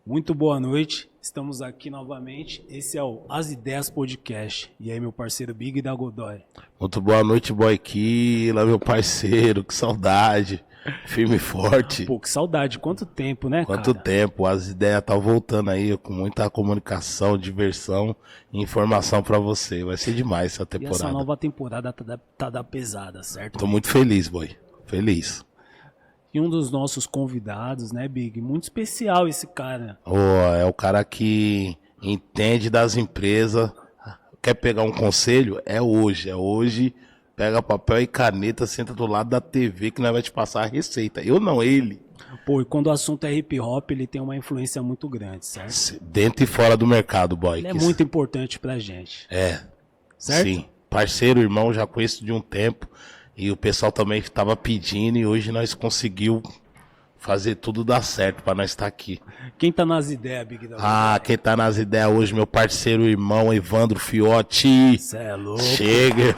Muito boa noite, estamos aqui novamente. Esse é o As Ideias Podcast. E aí, meu parceiro Big da Godoy. Muito boa noite, Boyquila, meu parceiro, que saudade. Firme e forte. Pô, que saudade, quanto tempo, né, Quanto cara? tempo, as ideias tá voltando aí com muita comunicação, diversão e informação pra você. Vai ser demais essa E temporada. essa nova temporada tá da pesada, certo? Tô muito feliz, boy. Feliz. E um dos nossos convidados, né, Big? Muito especial esse cara. É o cara que entende das empresas. Quer pegar um conselho? É hoje. É hoje. Pega papel e caneta, senta do lado da TV que nós vai te passar a receita. Eu não, ele. Pô, e quando o assunto é hip hop, ele tem uma influência muito grande, certo? Dentro e fora do mercado, boy. Ele é muito importante pra gente. É. Certo? Sim. Parceiro, irmão, já conheço de um tempo. E o pessoal também estava pedindo e hoje nós conseguiu fazer tudo dar certo para nós estar aqui. Quem tá nas ideias, Big da Ah, quem tá nas ideias hoje, meu parceiro, irmão, Evandro Fiotti. Cê é louco. Chega.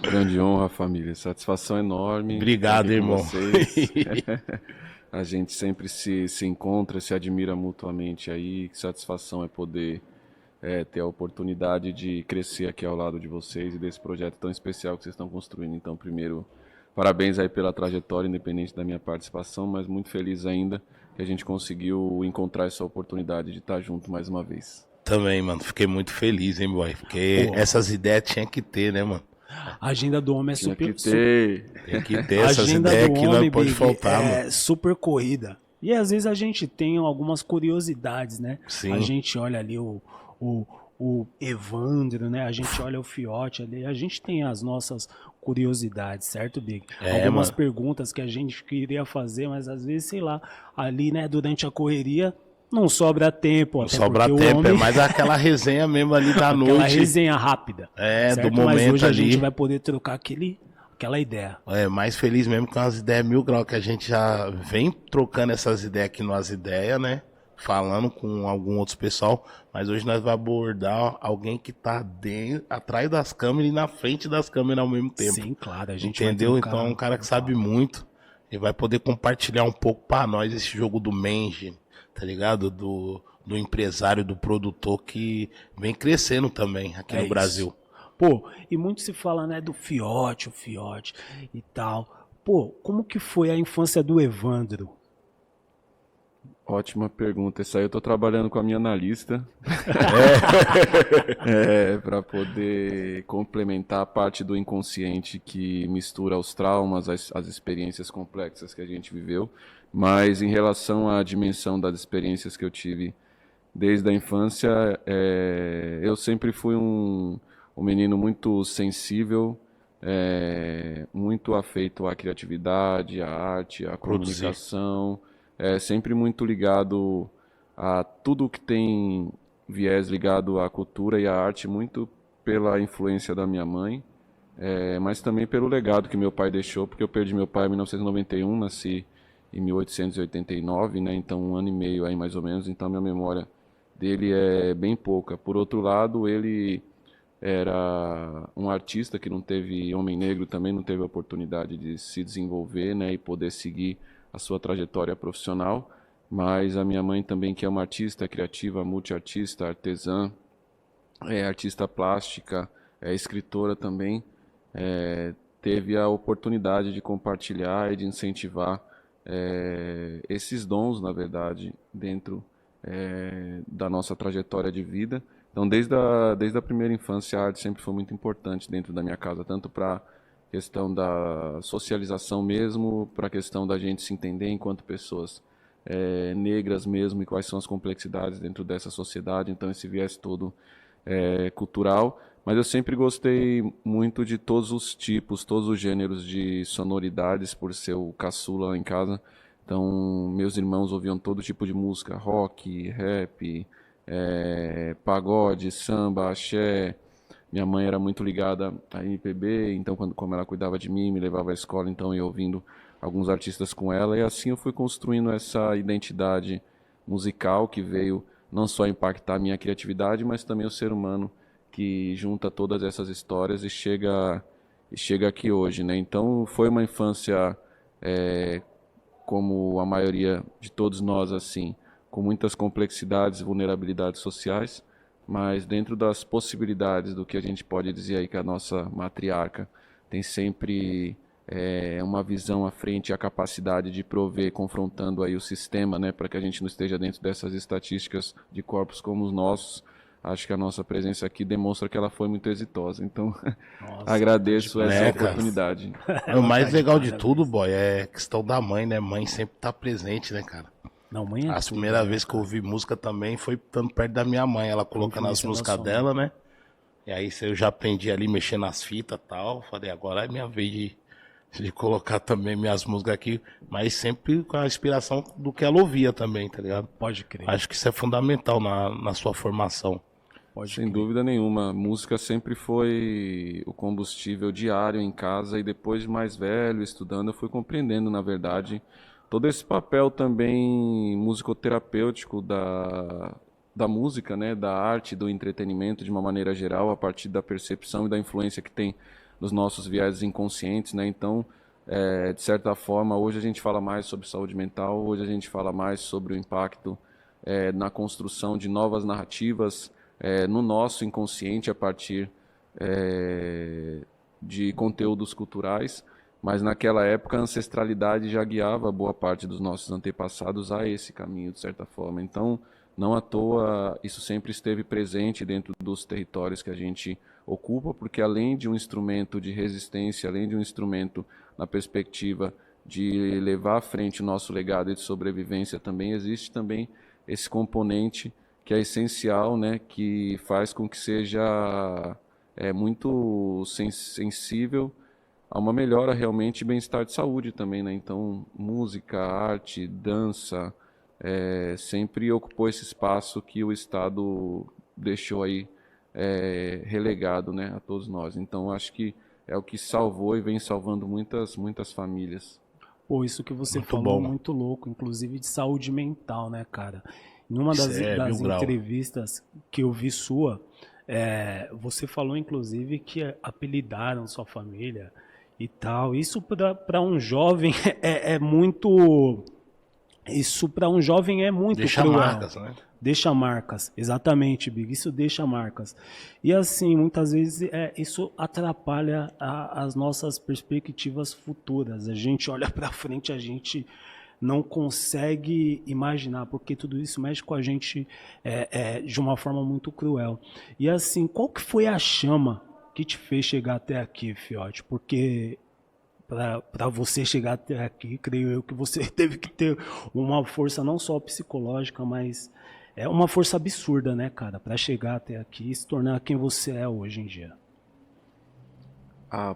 Grande honra, família. Satisfação enorme. Obrigado, estar aqui com irmão. vocês. A gente sempre se encontra, se admira mutuamente aí. Que satisfação é poder ter a oportunidade de crescer aqui ao lado de vocês e desse projeto tão especial que vocês estão construindo. Então, primeiro, parabéns aí pela trajetória, independente da minha participação, mas muito feliz ainda que a gente conseguiu encontrar essa oportunidade de estar junto mais uma vez. Também, mano. Fiquei muito feliz, hein, boy? Porque essas ideias tinha que ter, né, mano? A agenda do homem é Tinha super... que ter. Tem que ter A essas agenda ideias do que não homem, pode Big, faltar, é mano. super corrida. E às vezes a gente tem algumas curiosidades, né? Sim. A gente olha ali o Evandro, né? A gente olha o Fiote ali. A gente tem as nossas curiosidades, certo, Big? Algumas mano. perguntas que a gente queria fazer, mas às vezes, sei lá, ali, né, durante a correria, não sobra tempo. Não até sobra porque o tempo, homem... é mais aquela resenha mesmo ali da aquela noite. resenha rápida. É, certo? do momento Mas hoje a ali. gente vai poder trocar aquela ideia. É, mais feliz mesmo com as ideias mil graus, que a gente já vem trocando essas ideias aqui nas ideias, né? Falando com algum outro pessoal, mas hoje nós vamos abordar alguém que tá atrás das câmeras e na frente das câmeras ao mesmo tempo. Sim, claro, a gente entendeu? vai trocar, Então é um cara que sabe muito e vai poder compartilhar um pouco pra nós esse jogo do management, tá ligado? Do empresário, do produtor que vem crescendo também aqui no isso. Brasil. Pô, e muito se fala, né, do Fiote, o Fiote e tal. Pô, como que foi a infância do Evandro? Ótima pergunta. Isso aí eu tô trabalhando com a minha analista. Para poder complementar a parte do inconsciente que mistura os traumas, as experiências complexas que a gente viveu. Mas em relação à dimensão das experiências que eu tive desde a infância, eu sempre fui um menino muito sensível, muito afeito à criatividade, à arte, à comunicação. Sempre muito ligado a tudo que tem viés ligado à cultura e à arte, muito pela influência da minha mãe, mas também pelo legado que meu pai deixou, porque eu perdi meu pai em 1991, nasci em 1889, né? Então 1 ano e meio aí mais ou menos, então minha memória dele é bem pouca. Por outro lado, ele era um artista que não teve, homem negro também não teve a oportunidade de se desenvolver, né, e poder seguir a sua trajetória profissional, mas a minha mãe também, que é uma artista criativa, multiartista, artesã, artista plástica, escritora também, teve a oportunidade de compartilhar e de incentivar esses dons, na verdade, dentro da nossa trajetória de vida. Então, desde a primeira infância, a arte sempre foi muito importante dentro da minha casa, tanto para questão da socialização mesmo, para a questão da gente se entender enquanto pessoas negras mesmo, e quais são as complexidades dentro dessa sociedade. Então esse viés todo cultural, mas eu sempre gostei muito de todos os tipos, todos os gêneros de sonoridades, por ser o caçula lá em casa. Então meus irmãos ouviam todo tipo de música, rock, rap, pagode, samba, axé. Minha mãe era muito ligada à MPB, então como ela cuidava de mim, me levava à escola, então eu ia ouvindo alguns artistas com ela, e assim eu fui construindo essa identidade musical que veio não só impactar a minha criatividade, mas também o ser humano que junta todas essas histórias e chega aqui hoje, né? Então foi uma infância, como a maioria de todos nós, assim, com muitas complexidades e vulnerabilidades sociais, mas dentro das possibilidades do que a gente pode dizer aí que a nossa matriarca tem sempre uma visão à frente e a capacidade de prover, confrontando aí o sistema, né, para que a gente não esteja dentro dessas estatísticas de corpos como os nossos. Acho que a nossa presença aqui demonstra que ela foi muito exitosa. Então, Nossa, agradeço tá de essa parabéns, cara. oportunidade. O mais Tá de legal de parabéns. tudo, boy, é a questão da mãe, né? Mãe sempre tá presente, né, cara? Não, mãe é As tudo, primeiras né, vezes que eu cara? ouvi música também foi estando perto da minha mãe, ela colocando as influência da músicas sua dela, né? E aí eu já aprendi ali mexendo nas fitas e tal. Falei, agora é minha vez de colocar também minhas músicas aqui, mas sempre com a inspiração do que ela ouvia também, tá ligado? Pode crer, Acho que isso é fundamental na sua formação. pode Sem crer. dúvida nenhuma, música sempre foi o combustível diário em casa e depois de mais velho, estudando, eu fui compreendendo, na verdade, todo esse papel também musicoterapêutico da música, né, da arte, do entretenimento de uma maneira geral, a partir da percepção e da influência que tem nos nossos viés inconscientes, né? Então, de certa forma, hoje a gente fala mais sobre saúde mental, hoje a gente fala mais sobre o impacto na construção de novas narrativas no nosso inconsciente a partir de conteúdos culturais, mas naquela época a ancestralidade já guiava boa parte dos nossos antepassados a esse caminho, de certa forma. Então, não à toa, isso sempre esteve presente dentro dos territórios que a gente ocupa, porque além de um instrumento de resistência, além de um instrumento na perspectiva de levar à frente o nosso legado e de sobrevivência, também existe também esse componente que é essencial, né, que faz com que seja muito sensível a uma melhora realmente e bem-estar de saúde também, né? Então, música, arte, dança, sempre ocupou esse espaço que o Estado deixou aí relegado, né, a todos nós. Então, acho que é o que salvou e vem salvando muitas famílias. Pô, isso que você Muito falou é bom. muito louco, inclusive de saúde mental, né, cara? Em uma Isso das, é das 1000 graus. entrevistas que eu vi sua, você falou, inclusive, que apelidaram sua família e tal. Isso para um jovem é muito. Isso para um jovem é muito Deixa cruel. marcas, né? Deixa marcas, exatamente, Big. Isso deixa marcas. E assim, muitas vezes isso atrapalha as nossas perspectivas futuras. A gente olha para frente, a gente não consegue imaginar, porque tudo isso mexe com a gente de uma forma muito cruel. E assim, qual que foi a chama que te fez chegar até aqui, Fiote? Porque para você chegar até aqui, creio eu que você teve que ter uma força não só psicológica, mas é uma força absurda, né, cara, para chegar até aqui e se tornar quem você é hoje em dia.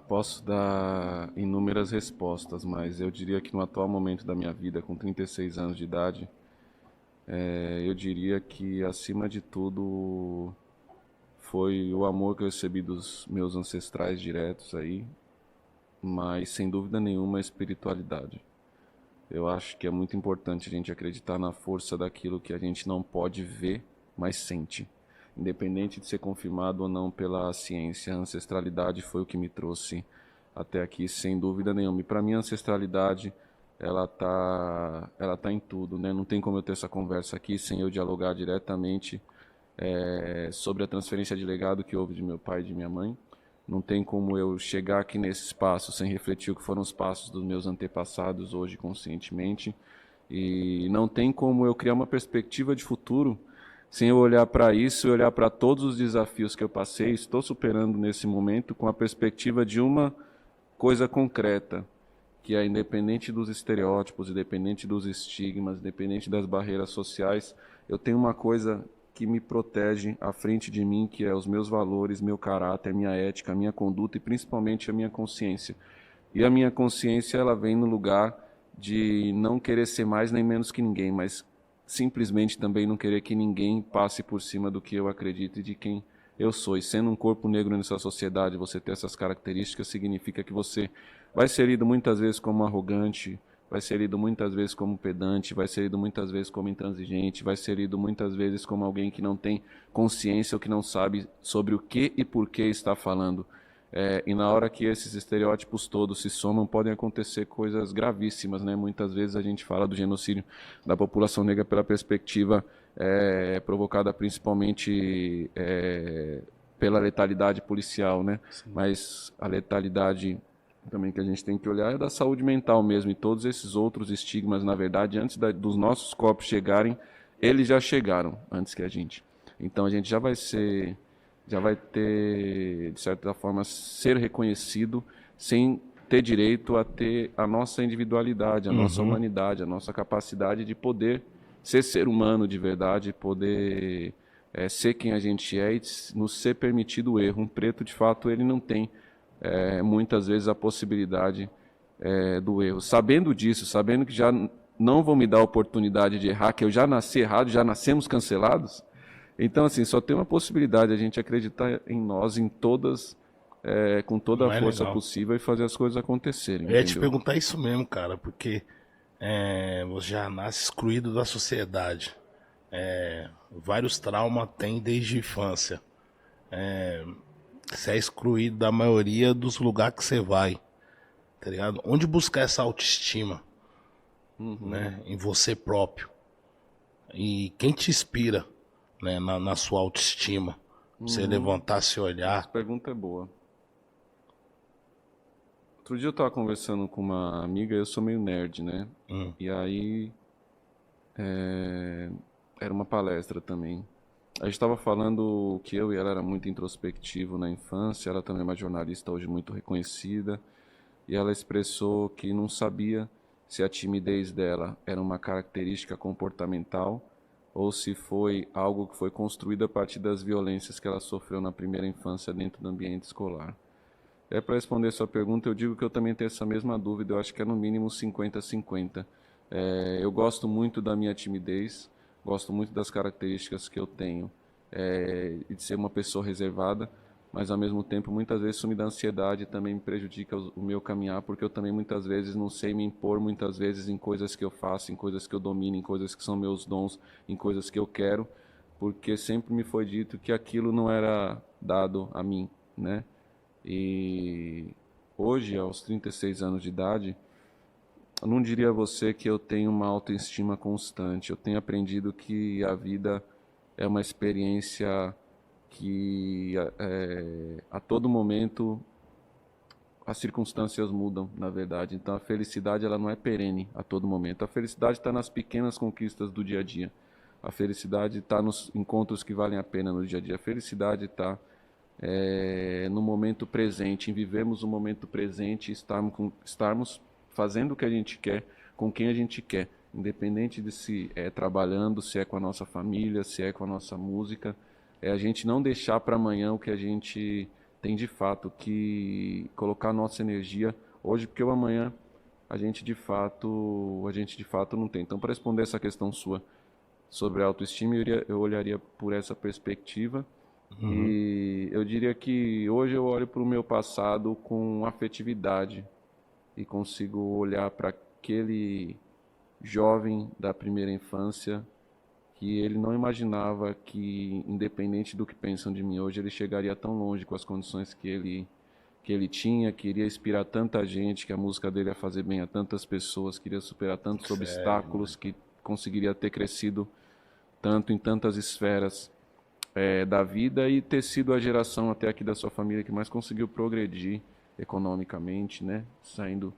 Posso dar inúmeras respostas, mas eu diria que no atual momento da minha vida, com 36 anos de idade, eu diria que, acima de tudo, foi o amor que eu recebi dos meus ancestrais diretos aí, mas, sem dúvida nenhuma, a espiritualidade. Eu acho que é muito importante a gente acreditar na força daquilo que a gente não pode ver, mas sente. Independente de ser confirmado ou não pela ciência, a ancestralidade foi o que me trouxe até aqui, sem dúvida nenhuma. E para mim a ancestralidade, ela tá em tudo, né? Não tem como eu ter essa conversa aqui sem eu dialogar diretamente sobre a transferência de legado que houve de meu pai e de minha mãe. Não tem como eu chegar aqui nesse espaço sem refletir o que foram os passos dos meus antepassados hoje conscientemente. E não tem como eu criar uma perspectiva de futuro sem eu olhar para isso e olhar para todos os desafios que eu passei, estou superando nesse momento, com a perspectiva de uma coisa concreta, que é independente dos estereótipos, independente dos estigmas, independente das barreiras sociais, eu tenho uma coisa que me protege à frente de mim, que é os meus valores, meu caráter, minha ética, minha conduta e principalmente a minha consciência. E a minha consciência, ela vem no lugar de não querer ser mais nem menos que ninguém, mas simplesmente também não querer que ninguém passe por cima do que eu acredito e de quem eu sou. E sendo um corpo negro nessa sociedade, você ter essas características significa que você vai ser lido muitas vezes como arrogante, vai ser lido muitas vezes como pedante, vai ser lido muitas vezes como intransigente, vai ser lido muitas vezes como alguém que não tem consciência ou que não sabe sobre o que e por que está falando. E na hora que esses estereótipos todos se somam, podem acontecer coisas gravíssimas, né? Muitas vezes a gente fala do genocídio da população negra pela perspectiva provocada principalmente pela letalidade policial, né? Sim. Mas a letalidade também que a gente tem que olhar é da saúde mental mesmo, e todos esses outros estigmas, na verdade, antes dos nossos corpos chegarem, eles já chegaram antes que a gente. Então a gente já vai ter, de certa forma, ser reconhecido sem ter direito a ter a nossa individualidade, a nossa humanidade, a nossa capacidade de poder ser humano de verdade, poder ser quem a gente é e nos ser permitido o erro. Um preto, de fato, ele não tem muitas vezes a possibilidade do erro. Sabendo disso, sabendo que já não vão me dar a oportunidade de errar, que eu já nasci errado, já nascemos cancelados. Então, assim, só tem uma possibilidade, a gente acreditar em nós, em todas, com toda a força possível e fazer as coisas acontecerem. Eu ia te perguntar isso mesmo, cara, porque você já nasce excluído da sociedade. Vários traumas tem desde a infância. Você é excluído da maioria dos lugares que você vai, tá ligado? Onde buscar essa autoestima, né, em você próprio? E quem te inspira, né, na sua autoestima? Você levantar, se olhar. Essa pergunta é boa. Outro dia eu estava conversando com uma amiga, eu sou meio nerd, né? E aí era uma palestra também. A gente estava falando que eu e ela era muito introspectivo na infância, ela também é uma jornalista hoje muito reconhecida, e ela expressou que não sabia se a timidez dela era uma característica comportamental ou se foi algo que foi construído a partir das violências que ela sofreu na primeira infância dentro do ambiente escolar. Para responder sua pergunta, eu digo que eu também tenho essa mesma dúvida, eu acho que é no mínimo 50-50. Eu gosto muito da minha timidez, gosto muito das características que eu tenho e de ser uma pessoa reservada, mas ao mesmo tempo muitas vezes isso me dá ansiedade e também me prejudica o meu caminhar, porque eu também muitas vezes não sei me impor, muitas vezes em coisas que eu faço, em coisas que eu domino, em coisas que são meus dons, em coisas que eu quero, porque sempre me foi dito que aquilo não era dado a mim, né? E hoje, aos 36 anos de idade, eu não diria a você que eu tenho uma autoestima constante. Eu tenho aprendido que a vida é uma experiência que a todo momento as circunstâncias mudam, na verdade. Então a felicidade ela não é perene a todo momento. A felicidade está nas pequenas conquistas do dia a dia. A felicidade está nos encontros que valem a pena no dia a dia. A felicidade está no momento presente, em vivermos o momento presente e estarmos fazendo o que a gente quer, com quem a gente quer, independente de se é trabalhando, se é com a nossa família, se é com a nossa música, a gente não deixar para amanhã o que a gente tem de fato que colocar nossa energia hoje, porque o amanhã a gente de fato não tem. Então, para responder essa questão sua sobre a autoestima, eu olharia por essa perspectiva. E eu diria que hoje eu olho para o meu passado com afetividade e consigo olhar para aquele jovem da primeira infância que ele não imaginava que, independente do que pensam de mim hoje, ele chegaria tão longe com as condições que ele tinha, que iria inspirar tanta gente, que a música dele ia fazer bem a tantas pessoas, que iria superar tantos obstáculos, que conseguiria ter crescido tanto em tantas esferas da vida e ter sido a geração até aqui da sua família que mais conseguiu progredir economicamente, né? Saindo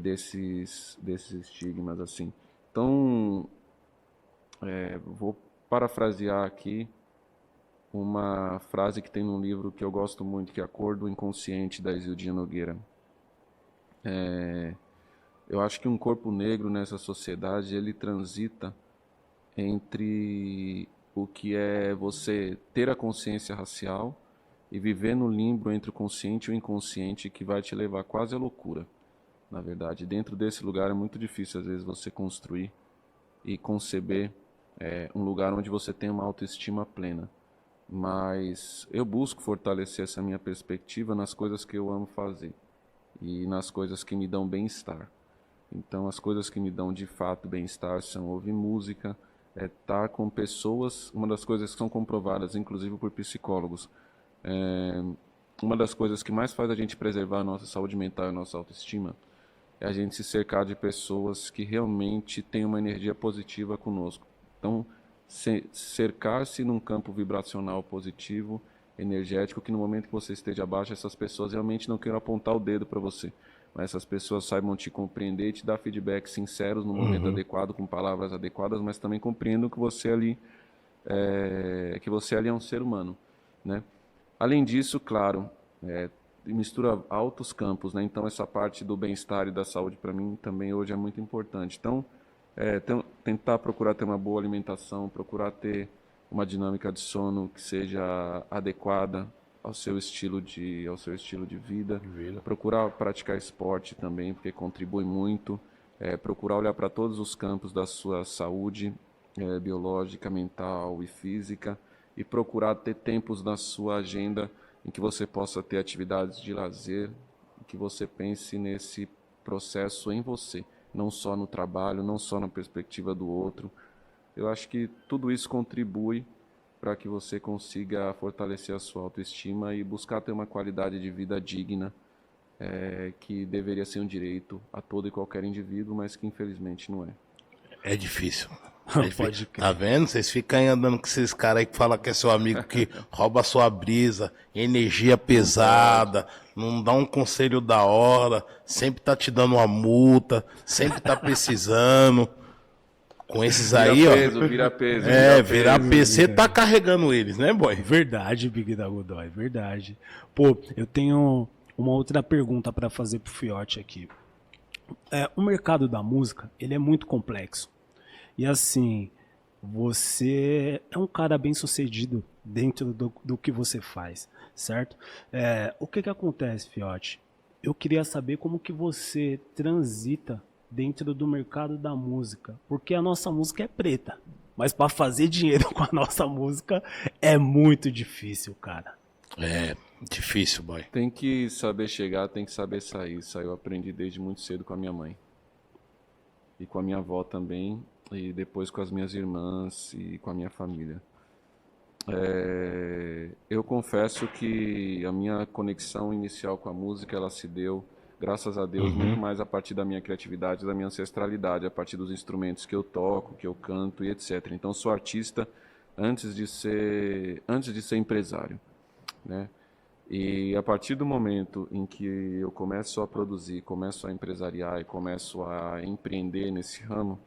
desses estigmas assim. Então, vou parafrasear aqui uma frase que tem num livro que eu gosto muito, que é A Cor do Inconsciente, da Isildinha Nogueira. Eu acho que um corpo negro nessa sociedade, ele transita entre o que é você ter a consciência racial e viver no limbo entre o consciente e o inconsciente, que vai te levar quase à loucura, na verdade. Dentro desse lugar é muito difícil, às vezes, você construir e conceber um lugar onde você tem uma autoestima plena. Mas eu busco fortalecer essa minha perspectiva nas coisas que eu amo fazer e nas coisas que me dão bem-estar. Então, as coisas que me dão de fato bem-estar são ouvir música, estar com pessoas, uma das coisas que são comprovadas, inclusive por psicólogos, uma das coisas que mais faz a gente preservar a nossa saúde mental e a nossa autoestima é a gente se cercar de pessoas que realmente têm uma energia positiva conosco. Então, cercar-se num campo vibracional positivo, energético, que no momento que você esteja abaixo, essas pessoas realmente não queiram apontar o dedo para você, mas essas pessoas saibam te compreender e te dar feedbacks sinceros no momento adequado, com palavras adequadas, mas também compreendam que você ali é um ser humano, né? Além disso, claro, mistura altos campos, né? Então essa parte do bem-estar e da saúde para mim também hoje é muito importante. Então, tentar procurar ter uma boa alimentação, procurar ter uma dinâmica de sono que seja adequada ao seu estilo de vida, procurar praticar esporte também, porque contribui muito, procurar olhar para todos os campos da sua saúde, biológica, mental e física, e procurar ter tempos na sua agenda em que você possa ter atividades de lazer, que você pense nesse processo em você, não só no trabalho, não só na perspectiva do outro. Eu acho que tudo isso contribui para que você consiga fortalecer a sua autoestima e buscar ter uma qualidade de vida digna, que deveria ser um direito a todo e qualquer indivíduo, mas que infelizmente não é. É difícil. Pode crer. Tá vendo? Vocês ficam aí andando com esses caras aí que falam que é seu amigo, que rouba a sua brisa, energia pesada, não dá um conselho da hora, sempre tá te dando uma multa, sempre tá precisando. Com esses aí, Vira peso. Virar peso. Você tá carregando eles, né, boy? Verdade, Big da Godoy, verdade. Pô, eu tenho uma outra pergunta para fazer pro Fiote aqui. O mercado da música, ele é muito complexo. E assim, você é um cara bem sucedido dentro do que você faz, certo? O que acontece, Fiote? Eu queria saber como que você transita dentro do mercado da música, porque a nossa música é preta, mas para fazer dinheiro com a nossa música é muito difícil, cara. É, difícil, boy. Tem que saber chegar, tem que saber sair. Isso aí eu aprendi desde muito cedo com a minha mãe. E com a minha avó também, e depois com as minhas irmãs e com a minha família. Eu confesso que a minha conexão inicial com a música, ela se deu, graças a Deus, muito mais a partir da minha criatividade, da minha ancestralidade, a partir dos instrumentos que eu toco, que eu canto e etc. Então, sou artista antes de ser empresário, né? E a partir do momento em que eu começo a produzir, começo a empresariar e começo a empreender nesse ramo,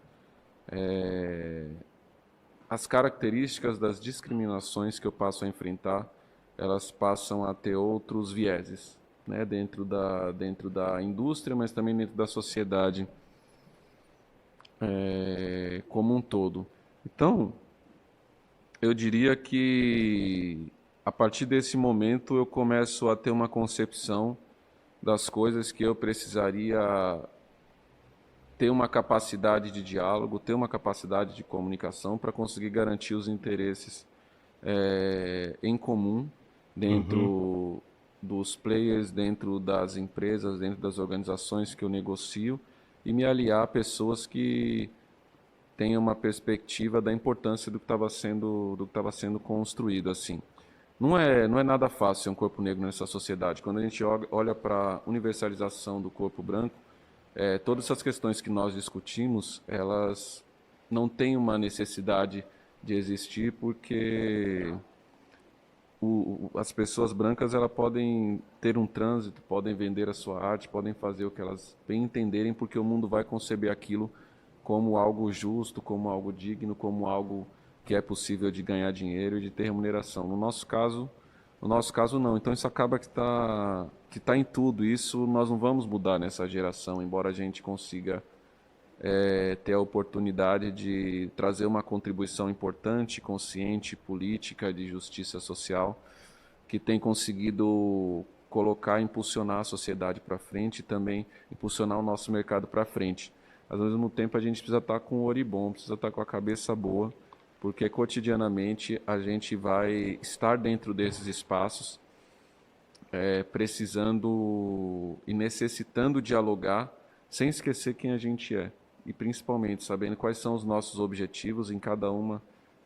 as características das discriminações que eu passo a enfrentar, elas passam a ter outros vieses, né, dentro da indústria, mas também dentro da sociedade como um todo. Então, eu diria que a partir desse momento eu começo a ter uma concepção das coisas que eu precisaria ter uma capacidade de diálogo, ter uma capacidade de comunicação para conseguir garantir os interesses em comum dentro dos players, dentro das empresas, dentro das organizações que eu negocio e me aliar a pessoas que tenham uma perspectiva da importância do que estava sendo construído assim. Não é nada fácil ser um corpo negro nessa sociedade. Quando a gente olha para a universalização do corpo branco, todas essas questões que nós discutimos, elas não têm uma necessidade de existir porque as pessoas brancas elas podem ter um trânsito, podem vender a sua arte, podem fazer o que elas bem entenderem, porque o mundo vai conceber aquilo como algo justo, como algo digno, como algo que é possível de ganhar dinheiro e de ter remuneração. No nosso caso não. Então isso acaba que tá em tudo. Isso nós não vamos mudar nessa geração, embora a gente consiga ter a oportunidade de trazer uma contribuição importante, consciente, política, de justiça social, que tem conseguido impulsionar a sociedade para frente e também impulsionar o nosso mercado para frente. Mas, ao mesmo tempo, a gente precisa estar com o olho bom, precisa estar com a cabeça boa, porque cotidianamente a gente vai estar dentro desses espaços, precisando e necessitando dialogar, sem esquecer quem a gente é. E principalmente sabendo quais são os nossos objetivos em cada uma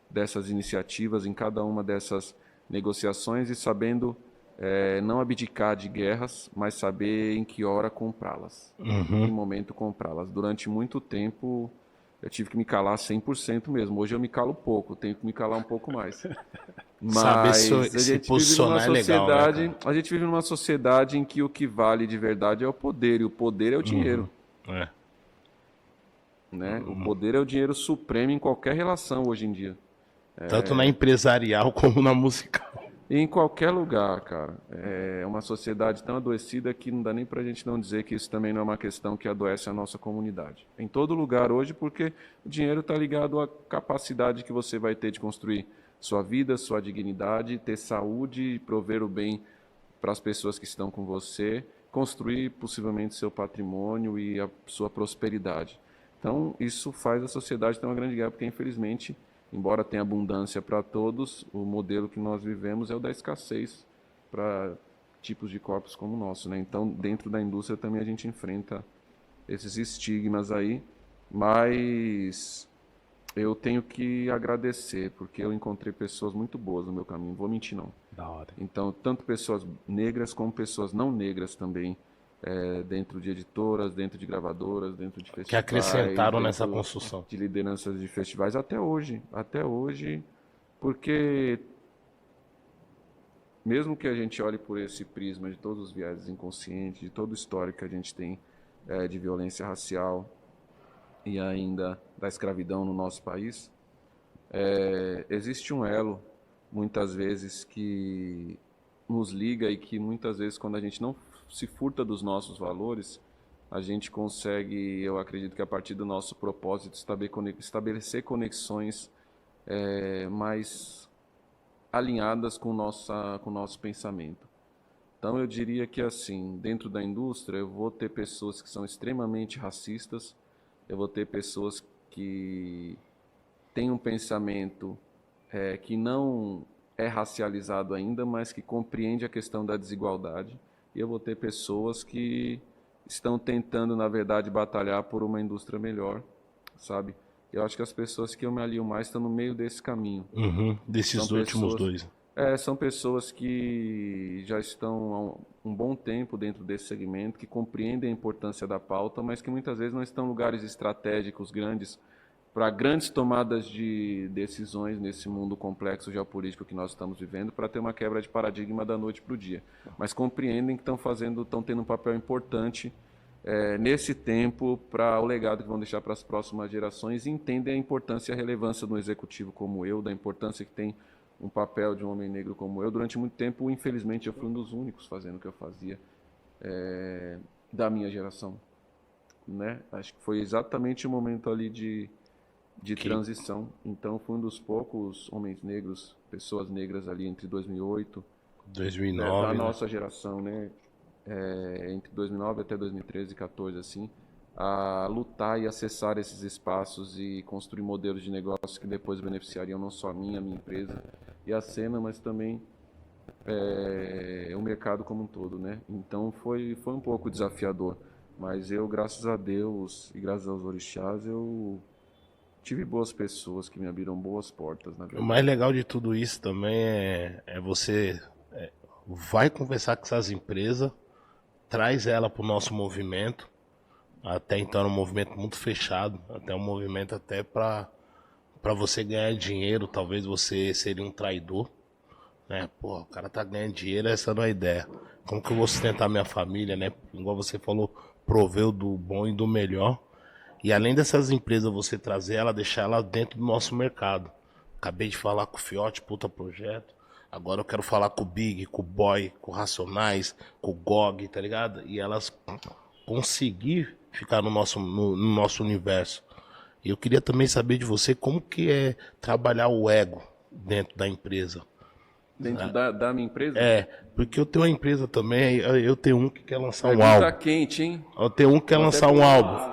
dessas iniciativas, em cada uma dessas negociações e sabendo não abdicar de guerras, mas saber em que hora comprá-las, em que momento comprá-las. Durante muito tempo eu tive que me calar 100% mesmo. Hoje eu me calo pouco, tenho que me calar um pouco mais. Saber Mas se posicionar é legal, né, cara? a gente vive numa sociedade em que o que vale de verdade é o poder, e o poder é o dinheiro. É. Né? O poder é o dinheiro supremo em qualquer relação hoje em dia. Tanto na empresarial como na musical. E em qualquer lugar, cara. É uma sociedade tão adoecida que não dá nem pra gente não dizer que isso também não é uma questão que adoece a nossa comunidade. Em todo lugar hoje, porque o dinheiro está ligado à capacidade que você vai ter de construir sua vida, sua dignidade, ter saúde, prover o bem para as pessoas que estão com você, construir possivelmente seu patrimônio e a sua prosperidade. Então, isso faz a sociedade ter uma grande guerra, porque infelizmente, embora tenha abundância para todos, o modelo que nós vivemos é o da escassez para tipos de corpos como o nosso, né? Então, dentro da indústria também a gente enfrenta esses estigmas aí, mas eu tenho que agradecer, porque eu encontrei pessoas muito boas no meu caminho, não vou mentir não. Da hora. Então, tanto pessoas negras como pessoas não negras também, dentro de editoras, dentro de gravadoras, dentro de festivais. Que acrescentaram dentro nessa construção. de lideranças de festivais até hoje, porque mesmo que a gente olhe por esse prisma de todos os viéses inconscientes, de todo o histórico que a gente tem de violência racial e ainda da escravidão no nosso país, existe um elo, muitas vezes, que nos liga e que muitas vezes, quando a gente não se furta dos nossos valores, a gente consegue, eu acredito que a partir do nosso propósito, estabelecer conexões mais alinhadas com o nosso pensamento. Então eu diria que assim, dentro da indústria, eu vou ter pessoas que são extremamente racistas, eu vou ter pessoas que têm um pensamento que não é racializado ainda, mas que compreende a questão da desigualdade. E eu vou ter pessoas que estão tentando, na verdade, batalhar por uma indústria melhor, sabe? Eu acho que as pessoas que eu me alio mais estão no meio desse caminho. Desses São últimos pessoas- dois. São pessoas que já estão há um bom tempo dentro desse segmento, que compreendem a importância da pauta, mas que muitas vezes não estão em lugares estratégicos grandes, para grandes tomadas de decisões nesse mundo complexo geopolítico que nós estamos vivendo, para ter uma quebra de paradigma da noite para o dia. Mas compreendem que estão tendo um papel importante nesse tempo para o legado que vão deixar para as próximas gerações, e entendem a importância e a relevância de um executivo como eu, da importância que tem um papel de um homem negro como eu. Durante muito tempo, infelizmente, eu fui um dos únicos fazendo o que eu fazia da minha geração, né? Acho que foi exatamente o momento ali de transição. Então, fui um dos poucos homens negros, pessoas negras ali entre 2008, 2009. da né? nossa geração, né? Entre 2009 até 2013, 14, assim, a lutar e acessar esses espaços e construir modelos de negócio que depois beneficiariam não só a minha empresa e a cena, mas também o mercado como um todo, né? Então foi um pouco desafiador, mas eu, graças a Deus e graças aos orixás, eu tive boas pessoas que me abriram boas portas, na O verdade. mais legal de tudo isso também é você vai conversar com essas empresas, traz ela para o nosso movimento. Até então era um movimento muito fechado, até um movimento até para você ganhar dinheiro, talvez você seria um traidor, né? Pô, o cara tá ganhando dinheiro, essa não é a ideia. Como que eu vou sustentar minha família, né? Igual você falou, prover do bom e do melhor. E além dessas empresas, você trazer ela, deixar ela dentro do nosso mercado. Acabei de falar com o Fiote, puta projeto. Agora eu quero falar com o Big, com o Boy, com o Racionais, com o GOG, tá ligado? E elas conseguir ficar no nosso universo. E eu queria também saber de você como que é trabalhar o ego dentro da empresa. Dentro da minha empresa? Porque eu tenho uma empresa também, eu tenho um que quer lançar um Pergunta álbum. quente, hein? Eu tenho um que quer lançar um álbum.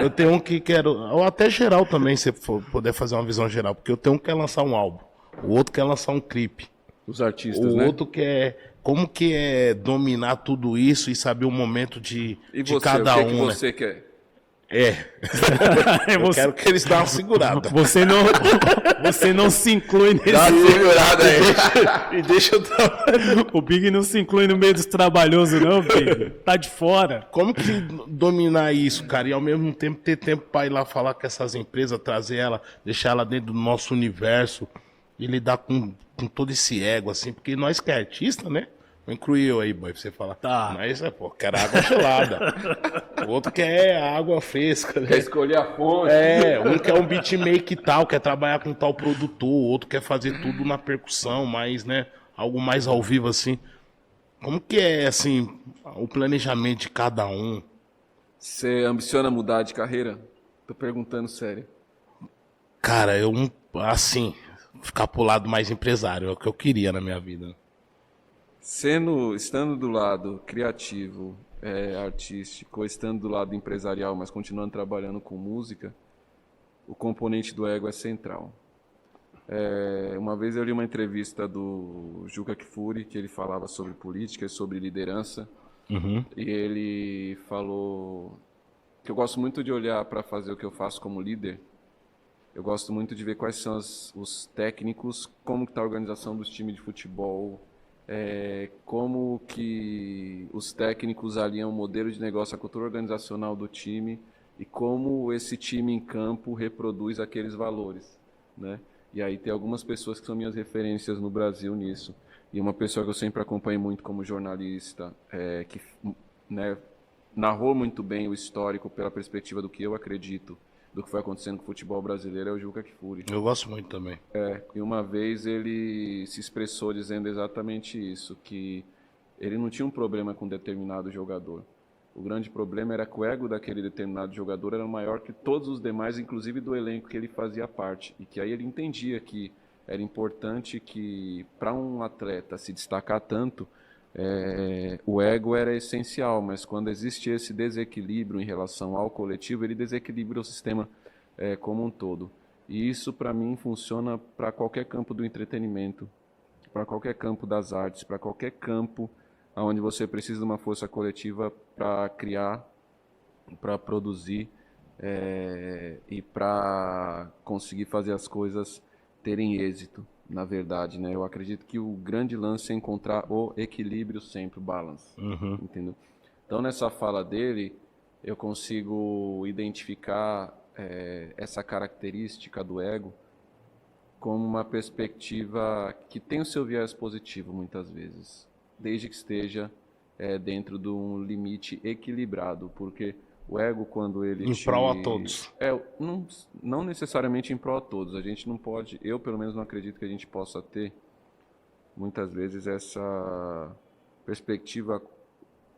Eu tenho um que quero. Ou até geral também, se for puder fazer uma visão geral. Porque eu tenho um que quer lançar um álbum. O outro quer lançar um clipe. Os artistas, O né? outro quer. Como que é dominar tudo isso e saber o momento de E você, cada o que um, que né? você quer? Eu quero que eles dêem uma segurada. Você não se inclui nesse... Dá uma segurada aí. E deixa eu O Big não se inclui no meio dos trabalhosos, não, Big. Tá de fora. Como que dominar isso, cara? E ao mesmo tempo ter tempo pra ir lá falar com essas empresas, trazer ela, deixar ela dentro do nosso universo e lidar com todo esse ego, assim, porque nós que é artista, né? Vou incluir eu aí, boy, pra você falar. Tá. Mas, pô, quero água gelada. O outro quer água fresca, né? Quer escolher a fonte. Um quer um beatmaker e tal, quer trabalhar com tal produtor, o outro quer fazer tudo na percussão, mas, né, algo mais ao vivo, assim. Como que é, assim, o planejamento de cada um? Você ambiciona mudar de carreira? Tô perguntando sério. Cara, assim, ficar pro lado mais empresário, é o que eu queria na minha vida. Estando do lado criativo, artístico, ou estando do lado empresarial, mas continuando trabalhando com música, o componente do ego é central. Uma vez eu li uma entrevista do Juca Kfouri, que ele falava sobre política e sobre liderança, e ele falou que eu gosto muito de olhar para fazer o que eu faço como líder. Eu gosto muito de ver quais são os técnicos, como está a organização dos times de futebol, como que os técnicos alinham o modelo de negócio, a cultura organizacional do time e como esse time em campo reproduz aqueles valores, né? E aí tem algumas pessoas que são minhas referências no Brasil nisso. E uma pessoa que eu sempre acompanhei muito como jornalista, que, né, narrou muito bem o histórico pela perspectiva do que eu acredito, do que foi acontecendo com o futebol brasileiro, é o Juca Kfouri. Eu gosto muito também. E uma vez ele se expressou dizendo exatamente isso, que ele não tinha um problema com determinado jogador. O grande problema era que o ego daquele determinado jogador era maior que todos os demais, inclusive do elenco que ele fazia parte. E que aí ele entendia que era importante que, para um atleta se destacar tanto, o ego era essencial, mas quando existe esse desequilíbrio em relação ao coletivo, ele desequilibra o sistema como um todo. E isso, para mim, funciona para qualquer campo do entretenimento, para qualquer campo das artes, para qualquer campo onde você precisa de uma força coletiva para criar, para produzir e para conseguir fazer as coisas terem êxito, na verdade, né? Eu acredito que o grande lance é encontrar o equilíbrio sempre, o balance, entendeu? Então, nessa fala dele, eu consigo identificar essa característica do ego como uma perspectiva que tem o seu viés positivo, muitas vezes, desde que esteja dentro de um limite equilibrado, porque o ego, quando ele Em prol a todos. Não necessariamente em prol a todos. A gente não pode, eu pelo menos não acredito que a gente possa ter, muitas vezes, essa perspectiva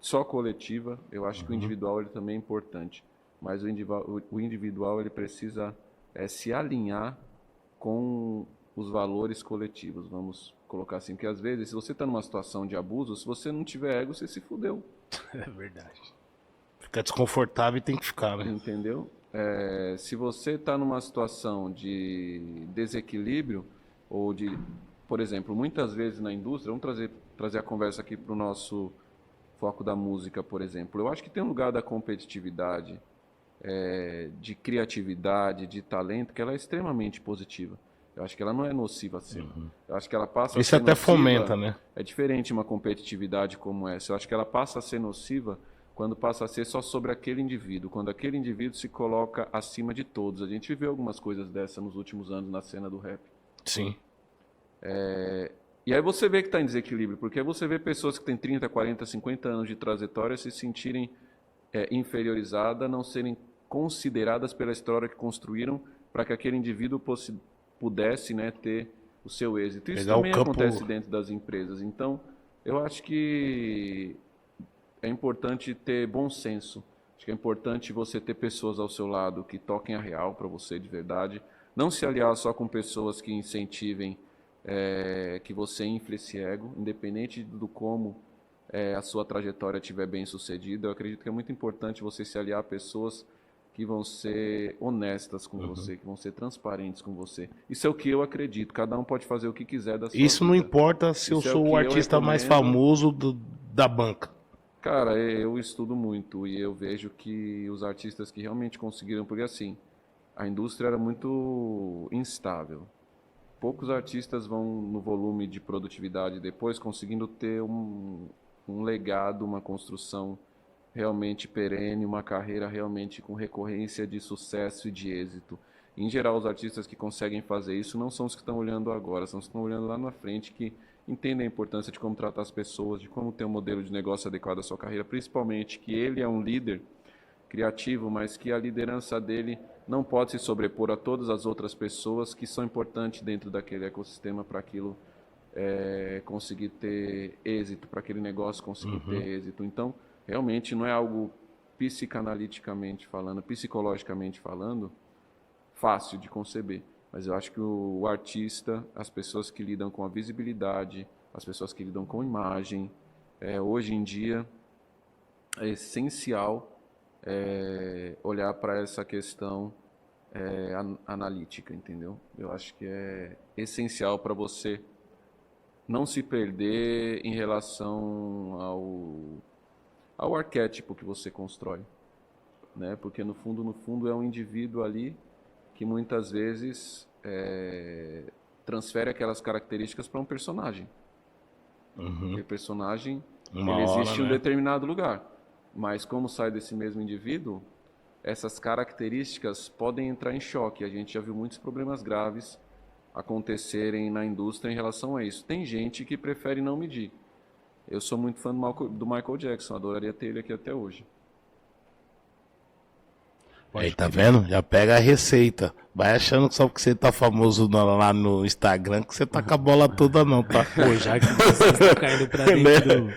só coletiva. Eu acho que o individual ele também é importante, mas o individual ele precisa se alinhar com os valores coletivos, vamos colocar assim, porque às vezes, se você está numa situação de abuso, se você não tiver ego, você se fudeu. É verdade. Fica desconfortável e tem que ficar, né? Entendeu? Se você está numa situação de desequilíbrio, ou de, por exemplo, muitas vezes na indústria, vamos trazer a conversa aqui para o nosso foco da música, por exemplo. Eu acho que tem um lugar da competitividade, de criatividade, de talento, que ela é extremamente positiva. Eu acho que ela não é nociva assim. Eu acho que ela passa a Isso ser até nociva, fomenta, né? É diferente uma competitividade como essa. Eu acho que ela passa a ser nociva quando passa a ser só sobre aquele indivíduo, quando aquele indivíduo se coloca acima de todos. A gente viveu algumas coisas dessa nos últimos anos na cena do rap. Sim. E aí você vê que está em desequilíbrio, porque aí você vê pessoas que têm 30, 40, 50 anos de trajetória se sentirem inferiorizadas, não serem consideradas pela história que construíram para que aquele indivíduo pudesse, né, ter o seu êxito. Isso Pegar também o campo... acontece dentro das empresas. Então, eu acho que é importante ter bom senso. Acho que é importante você ter pessoas ao seu lado que toquem a real para você de verdade. Não se aliar só com pessoas que incentivem que você infle esse ego, independente do como a sua trajetória estiver bem sucedida. Eu acredito que é muito importante você se aliar a pessoas que vão ser honestas com você, que vão ser transparentes com você. Isso é o que eu acredito. Cada um pode fazer o que quiser da sua Isso vida. não importa se eu Isso é sou o o que eu artista mais recomendo. famoso da banca. Cara, eu estudo muito e eu vejo que os artistas que realmente conseguiram, porque assim, a indústria era muito instável. Poucos artistas vão no volume de produtividade depois conseguindo ter um legado, uma construção realmente perene, uma carreira realmente com recorrência de sucesso e de êxito. Em geral, os artistas que conseguem fazer isso não são os que estão olhando agora, são os que estão olhando lá na frente, que entendem a importância de como tratar as pessoas, de como ter um modelo de negócio adequado à sua carreira, principalmente que ele é um líder criativo, mas que a liderança dele não pode se sobrepor a todas as outras pessoas que são importantes dentro daquele ecossistema para aquilo conseguir ter êxito, para aquele negócio conseguir ter êxito. Então, realmente não é algo psicanaliticamente falando, psicologicamente falando, fácil de conceber. Mas eu acho que o artista, as pessoas que lidam com a visibilidade, as pessoas que lidam com imagem, hoje em dia é essencial olhar para essa questão analítica, entendeu? Eu acho que é essencial para você não se perder em relação ao arquétipo que você constrói, né? Porque no fundo é um indivíduo ali que muitas vezes transfere aquelas características para um personagem. Porque o personagem ele existe em um determinado lugar, mas como sai desse mesmo indivíduo, essas características podem entrar em choque. A gente já viu muitos problemas graves acontecerem na indústria em relação a isso. Tem gente que prefere não medir. Eu sou muito fã do Michael Jackson, adoraria ter ele aqui até hoje. Aí, tá vendo? Já pega a receita. Vai achando que só porque você tá famoso lá no Instagram que você tá com a bola toda não, tá? Pô, já que vocês estão caindo pra dentro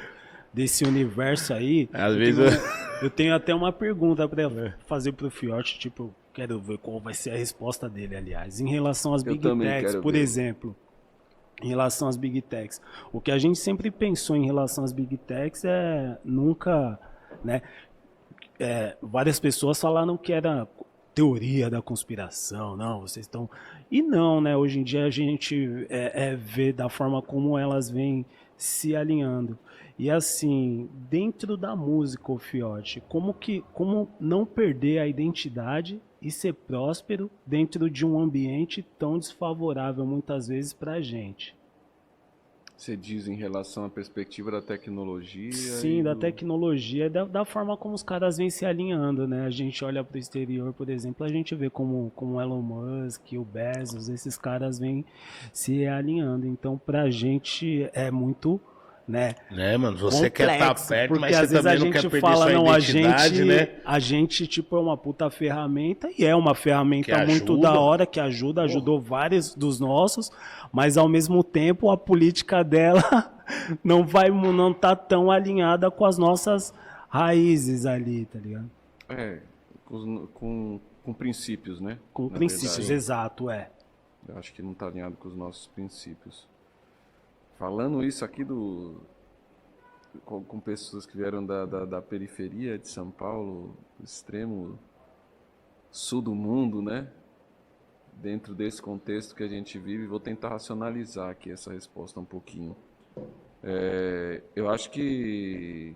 desse universo aí, Às vezes eu tenho até uma pergunta pra fazer pro Fiote, tipo, eu quero ver qual vai ser a resposta dele, aliás. Em relação às Big Techs, por exemplo, em relação às Big Techs, o que a gente sempre pensou em relação às Big Techs é nunca, né? Várias pessoas falaram que era teoria da conspiração, não, vocês estão... E não, né? Hoje em dia a gente vê da forma como elas vêm se alinhando. E assim, dentro da música, ô Fiote, como não perder a identidade e ser próspero dentro de um ambiente tão desfavorável muitas vezes pra gente? Você diz em relação à perspectiva da tecnologia? Sim, da tecnologia, da forma como os caras vêm se alinhando, né? A gente olha para o exterior, por exemplo, a gente vê como o Elon Musk, o Bezos, esses caras vêm se alinhando. Então, pra gente é muito, né? Mano, você quer estar perto, porque mas às você vezes também a não quer gente perder fala, sua não, identidade, né? a gente, tipo, é uma puta ferramenta, e é uma ferramenta Que muito ajuda. da hora, que ajudou vários dos nossos, mas ao mesmo tempo a política dela não tá tão alinhada com as nossas raízes ali, tá ligado? Com princípios, né? Com Na princípios, verdade. exato, Eu acho que não está alinhado com os nossos princípios. Falando isso aqui com pessoas que vieram da periferia de São Paulo, do extremo sul do mundo, né? Dentro desse contexto que a gente vive, vou tentar racionalizar aqui essa resposta um pouquinho. Eu acho que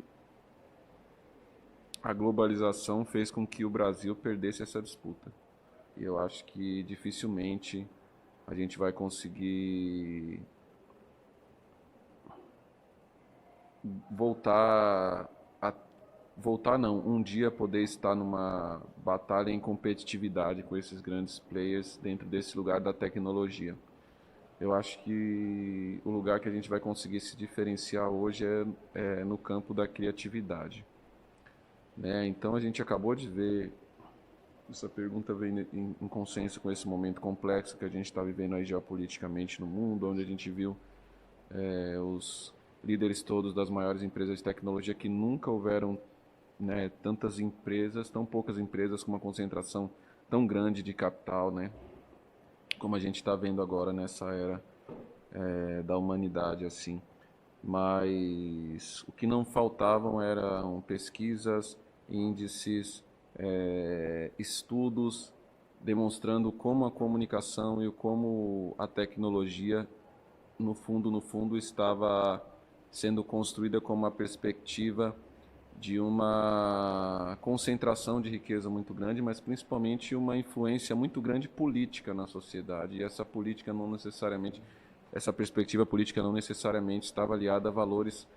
a globalização fez com que o Brasil perdesse essa disputa. E eu acho que dificilmente a gente vai conseguir um dia poder estar numa batalha em competitividade com esses grandes players dentro desse lugar da tecnologia. Eu acho que o lugar que a gente vai conseguir se diferenciar hoje é no campo da criatividade, né? Então a gente acabou de ver, essa pergunta vem em consenso com esse momento complexo que a gente está vivendo aí geopoliticamente no mundo, onde a gente viu os líderes todos das maiores empresas de tecnologia, que nunca houveram, né, tantas empresas, tão poucas empresas com uma concentração tão grande de capital, né, como a gente está vendo agora nessa era da humanidade, assim. Mas o que não faltavam eram pesquisas, índices, estudos demonstrando como a comunicação e como a tecnologia, no fundo, estava sendo construída como uma perspectiva de uma concentração de riqueza muito grande, mas principalmente uma influência muito grande política na sociedade. E essa política não necessariamente, essa perspectiva política não necessariamente estava aliada a valores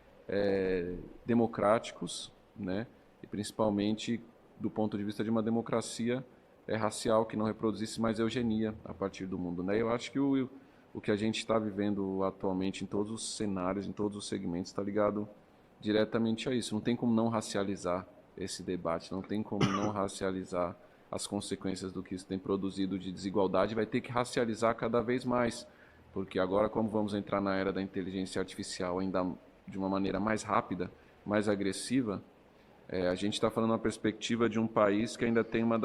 democráticos, né? E principalmente do ponto de vista de uma democracia racial que não reproduzisse mais eugenia a partir do mundo, né? Eu acho que o que a gente está vivendo atualmente em todos os cenários, em todos os segmentos, está ligado diretamente a isso. Não tem como não racializar esse debate, não tem como não racializar as consequências do que isso tem produzido de desigualdade. Vai ter que racializar cada vez mais, porque agora, como vamos entrar na era da inteligência artificial ainda de uma maneira mais rápida, mais agressiva, a gente está falando uma perspectiva de um país que ainda tem uma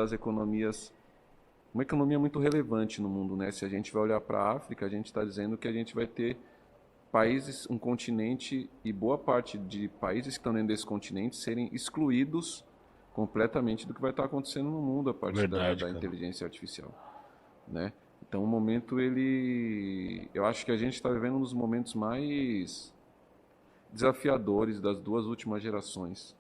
economia muito relevante no mundo, né? Se a gente vai olhar para a África, a gente está dizendo que a gente vai ter países, um continente e boa parte de países que estão dentro desse continente serem excluídos completamente do que vai estar acontecendo no mundo a partir da inteligência artificial, né? Então o momento eu acho que a gente está vivendo um dos momentos mais desafiadores das duas últimas gerações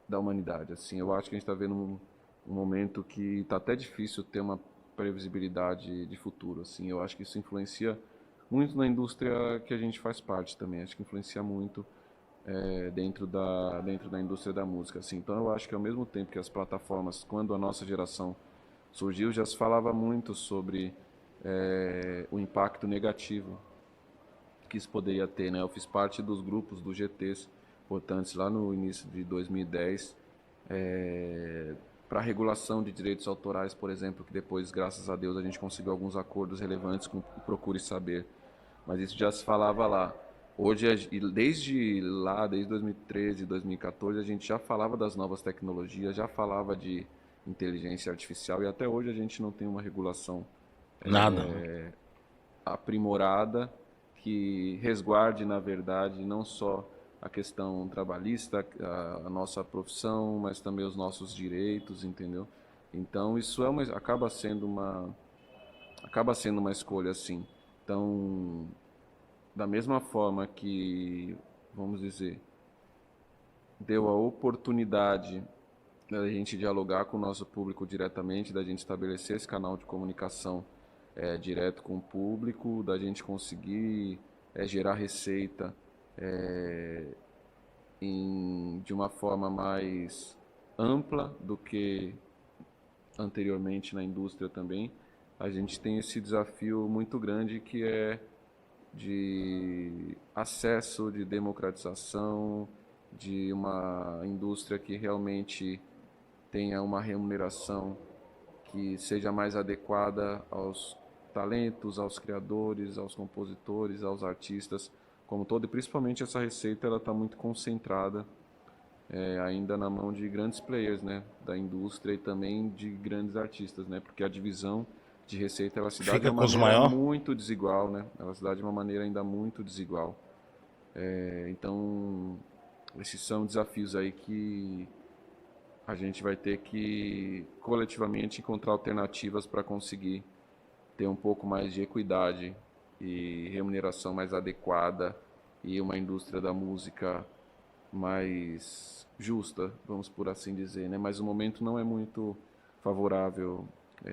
da humanidade. Assim, eu acho que a gente está vendo um momento que está até difícil ter uma previsibilidade de futuro. Assim, eu acho que isso influencia muito na indústria que a gente faz parte também. Acho que influencia muito dentro da indústria da música. Assim. Então eu acho que ao mesmo tempo que as plataformas, quando a nossa geração surgiu, já se falava muito sobre o impacto negativo que isso poderia ter, né? Eu fiz parte dos grupos dos GTs importantes lá no início de 2010 para a regulação de direitos autorais, por exemplo, que depois, graças a Deus, a gente conseguiu alguns acordos relevantes com o Procure Saber. Mas isso já se falava lá. Hoje, desde 2013, 2014, a gente já falava das novas tecnologias, já falava de inteligência artificial e até hoje a gente não tem uma regulação aprimorada que resguarde, na verdade, não só a questão trabalhista, a nossa profissão, mas também os nossos direitos, entendeu? Então isso acaba sendo uma escolha, assim. Então, da mesma forma que, vamos dizer, deu a oportunidade da gente dialogar com o nosso público diretamente, da gente estabelecer esse canal de comunicação direto com o público, da gente conseguir gerar receita de uma forma mais ampla do que anteriormente na indústria também. A gente tem esse desafio muito grande que é de acesso, de democratização, de uma indústria que realmente tenha uma remuneração que seja mais adequada aos talentos, aos criadores, aos compositores, aos artistas como todo, e principalmente essa receita ela está muito concentrada ainda na mão de grandes players, né, da indústria e também de grandes artistas, né, porque a divisão de receita ela se dá de uma maneira muito desigual, né, ela se dá de uma maneira ainda muito desigual. Então esses são desafios aí que a gente vai ter que coletivamente encontrar alternativas para conseguir ter um pouco mais de equidade e remuneração mais adequada e uma indústria da música mais justa, vamos por assim dizer, né? Mas o momento não é muito favorável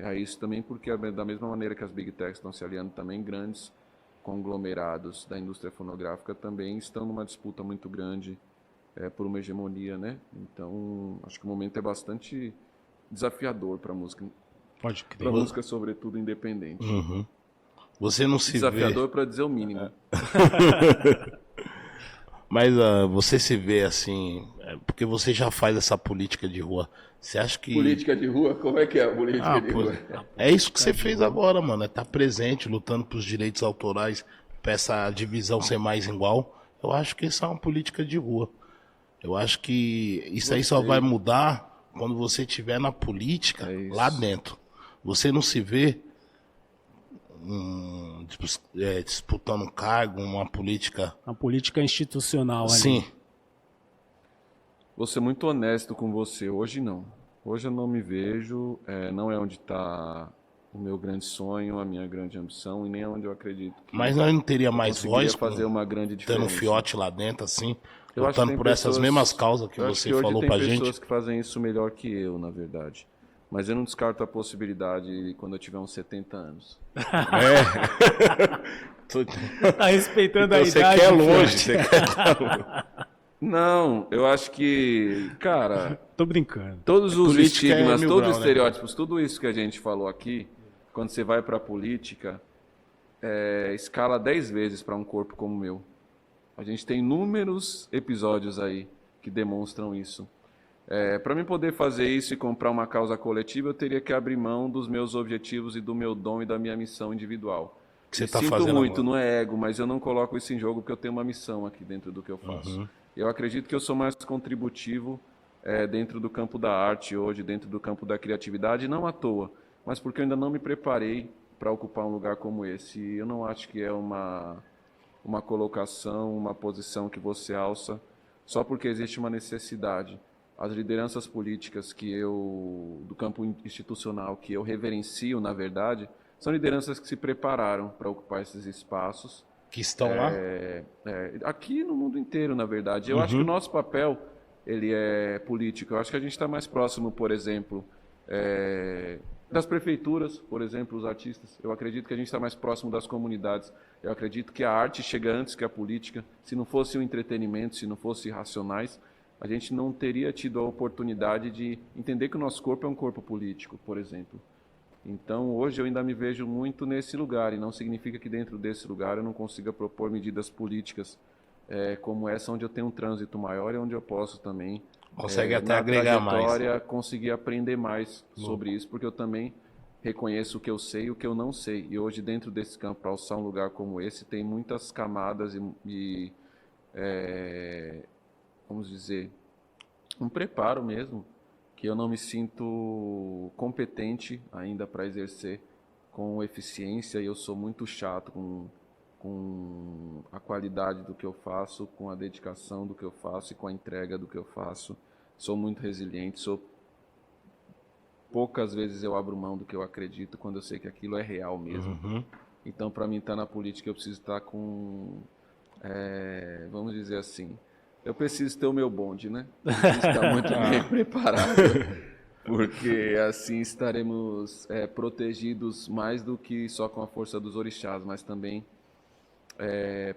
a isso também, porque da mesma maneira que as Big Techs estão se aliando também, grandes conglomerados da indústria fonográfica também estão numa disputa muito grande por uma hegemonia, né? Então, acho que o momento é bastante desafiador para a música. Pode crer. Para a música, sobretudo, independente. Uhum. Você não se desafiador para dizer o mínimo. Mas você se vê assim, porque você já faz essa política de rua. Você acha que... Política de rua? Como é que é a política de rua? É isso que você fez agora, mano. É estar presente, lutando pelos direitos autorais, para essa divisão ser mais igual. Eu acho que isso é uma política de rua. Eu acho que isso aí só vai mudar quando você estiver na política lá dentro. Você não se vê disputando um cargo, uma política... Uma política institucional ali. Sim. Vou ser muito honesto com você. Hoje não. Hoje eu não me vejo. Não é onde está o meu grande sonho, a minha grande ambição e nem onde eu acredito que Mas nós não teria mais conseguiria voz fazer uma grande tendo um diferença. fiote lá dentro, assim, Eu acho que lutando tem por essas pessoas- mesmas causas que eu acho você que hoje falou tem pra pessoas gente? que fazem isso melhor que eu, na verdade. Mas eu não descarto a possibilidade quando eu tiver uns 70 anos. Tá respeitando a Então você idade. quer Fiote. longe, você quer... Não, eu acho que, cara, Tô brincando. todos os Política é estigmas, mil todos grau, os né? estereótipos, tudo isso que a gente falou aqui, quando você vai pra política, escala 10 vezes para um corpo como o meu. A gente tem inúmeros episódios aí que demonstram isso. Para mim poder fazer isso e comprar uma causa coletiva, eu teria que abrir mão dos meus objetivos e do meu dom e da minha missão individual. Que você Me tá sinto fazendo muito, agora. não é ego, mas eu não coloco isso em jogo porque eu tenho uma missão aqui dentro do que eu faço. Eu acredito que eu sou mais contributivo dentro do campo da arte hoje, dentro do campo da criatividade, não à toa, mas porque eu ainda não me preparei para ocupar um lugar como esse. E eu não acho que é uma colocação, uma posição que você alça só porque existe uma necessidade. As lideranças políticas do campo institucional que eu reverencio, na verdade, são lideranças que se prepararam para ocupar esses espaços. Que estão lá? Aqui no mundo inteiro, na verdade. Eu acho que o nosso papel, ele é político. Eu acho que a gente está mais próximo, por exemplo, das prefeituras, por exemplo, os artistas. Eu acredito que a gente está mais próximo das comunidades. Eu acredito que a arte chega antes que a política. Se não fosse o entretenimento, se não fosse racionais, a gente não teria tido a oportunidade de entender que o nosso corpo é um corpo político, por exemplo. Então, hoje eu ainda me vejo muito nesse lugar, e não significa que dentro desse lugar eu não consiga propor medidas políticas como essa, onde eu tenho um trânsito maior e onde eu posso também, Consegue até na agregar mais. trajetória, conseguir aprender mais sobre isso, porque eu também reconheço o que eu sei e o que eu não sei. E hoje, dentro desse campo, para alçar um lugar como esse, tem muitas camadas e vamos dizer, um preparo mesmo, que eu não me sinto competente ainda para exercer com eficiência, e eu sou muito chato com a qualidade do que eu faço, com a dedicação do que eu faço e com a entrega do que eu faço. Sou muito resiliente, poucas vezes eu abro mão do que eu acredito quando eu sei que aquilo é real mesmo. Então, para mim estar na política, eu preciso estar com, vamos dizer assim, eu preciso ter o meu bonde, né? Eu preciso estar muito bem preparado, porque assim estaremos protegidos mais do que só com a força dos orixás, mas também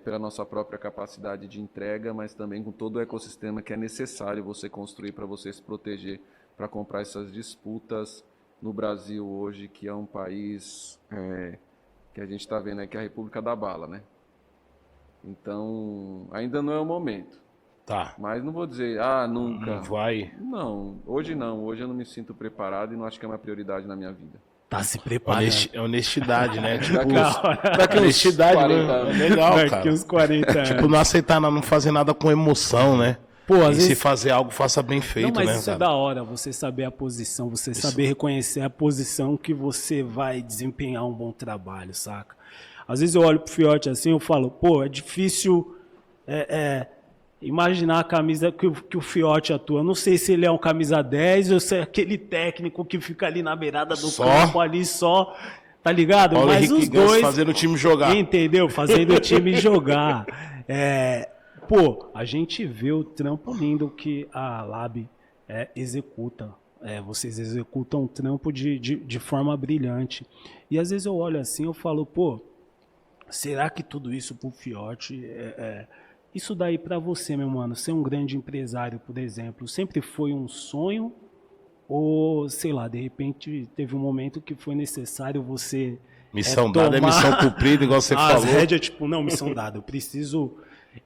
pela nossa própria capacidade de entrega, mas também com todo o ecossistema que é necessário você construir para você se proteger, para comprar essas disputas no Brasil hoje, que é um país que a gente está vendo aí que é a República da Bala, né? Então, ainda não é o momento. Tá. Mas não vou dizer, nunca. Não vai. Não, hoje não. Hoje eu não me sinto preparado e não acho que é uma prioridade na minha vida. Tá se preparando. Honestidade, né? Tipo, Daqui uns honestidade 40 mesmo. anos. Legal, Daqui cara. uns 40 anos. Tipo, não aceitar, não fazer nada com emoção, né? Pô, às E vezes... se fazer algo, faça bem feito, Não, mas né, isso é cara? da hora, você saber a posição, você saber reconhecer a posição que você vai desempenhar um bom trabalho, saca? Às vezes eu olho pro Fiote assim, eu falo, pô, é difícil imaginar a camisa que o Fiote atua. Eu não sei se ele é um camisa 10 ou se é aquele técnico que fica ali na beirada do Só? campo, ali só, tá ligado? Paulo Mas Henrique os Ganso dois... fazendo o time jogar. Entendeu? Fazendo o time jogar. Pô, a gente vê o trampo lindo que a Lab executa. Vocês executam um trampo de forma brilhante. E às vezes eu olho assim, eu falo, pô, será que tudo isso pro Fiote isso daí pra você, meu mano, ser um grande empresário, por exemplo, sempre foi um sonho? Ou, sei lá, de repente teve um momento que foi necessário você Missão dada é tomar missão cumprida, igual você as falou. rédeas, tipo, não, missão dada, eu preciso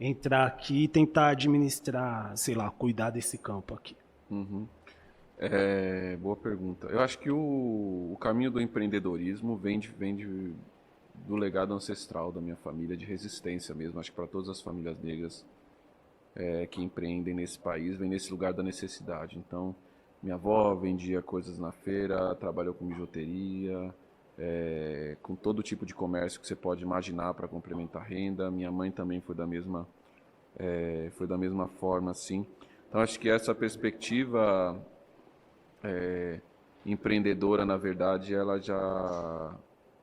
entrar aqui e tentar administrar, sei lá, cuidar desse campo aqui. Boa pergunta. Eu acho que o caminho do empreendedorismo vem do legado ancestral da minha família, de resistência mesmo. Acho que para todas as famílias negras que empreendem nesse país, vem nesse lugar da necessidade. Então, minha avó vendia coisas na feira, trabalhou com bijuteria, com todo tipo de comércio que você pode imaginar para complementar a renda. Minha mãe também foi da mesma forma, assim. Então, acho que essa perspectiva empreendedora, na verdade, ela já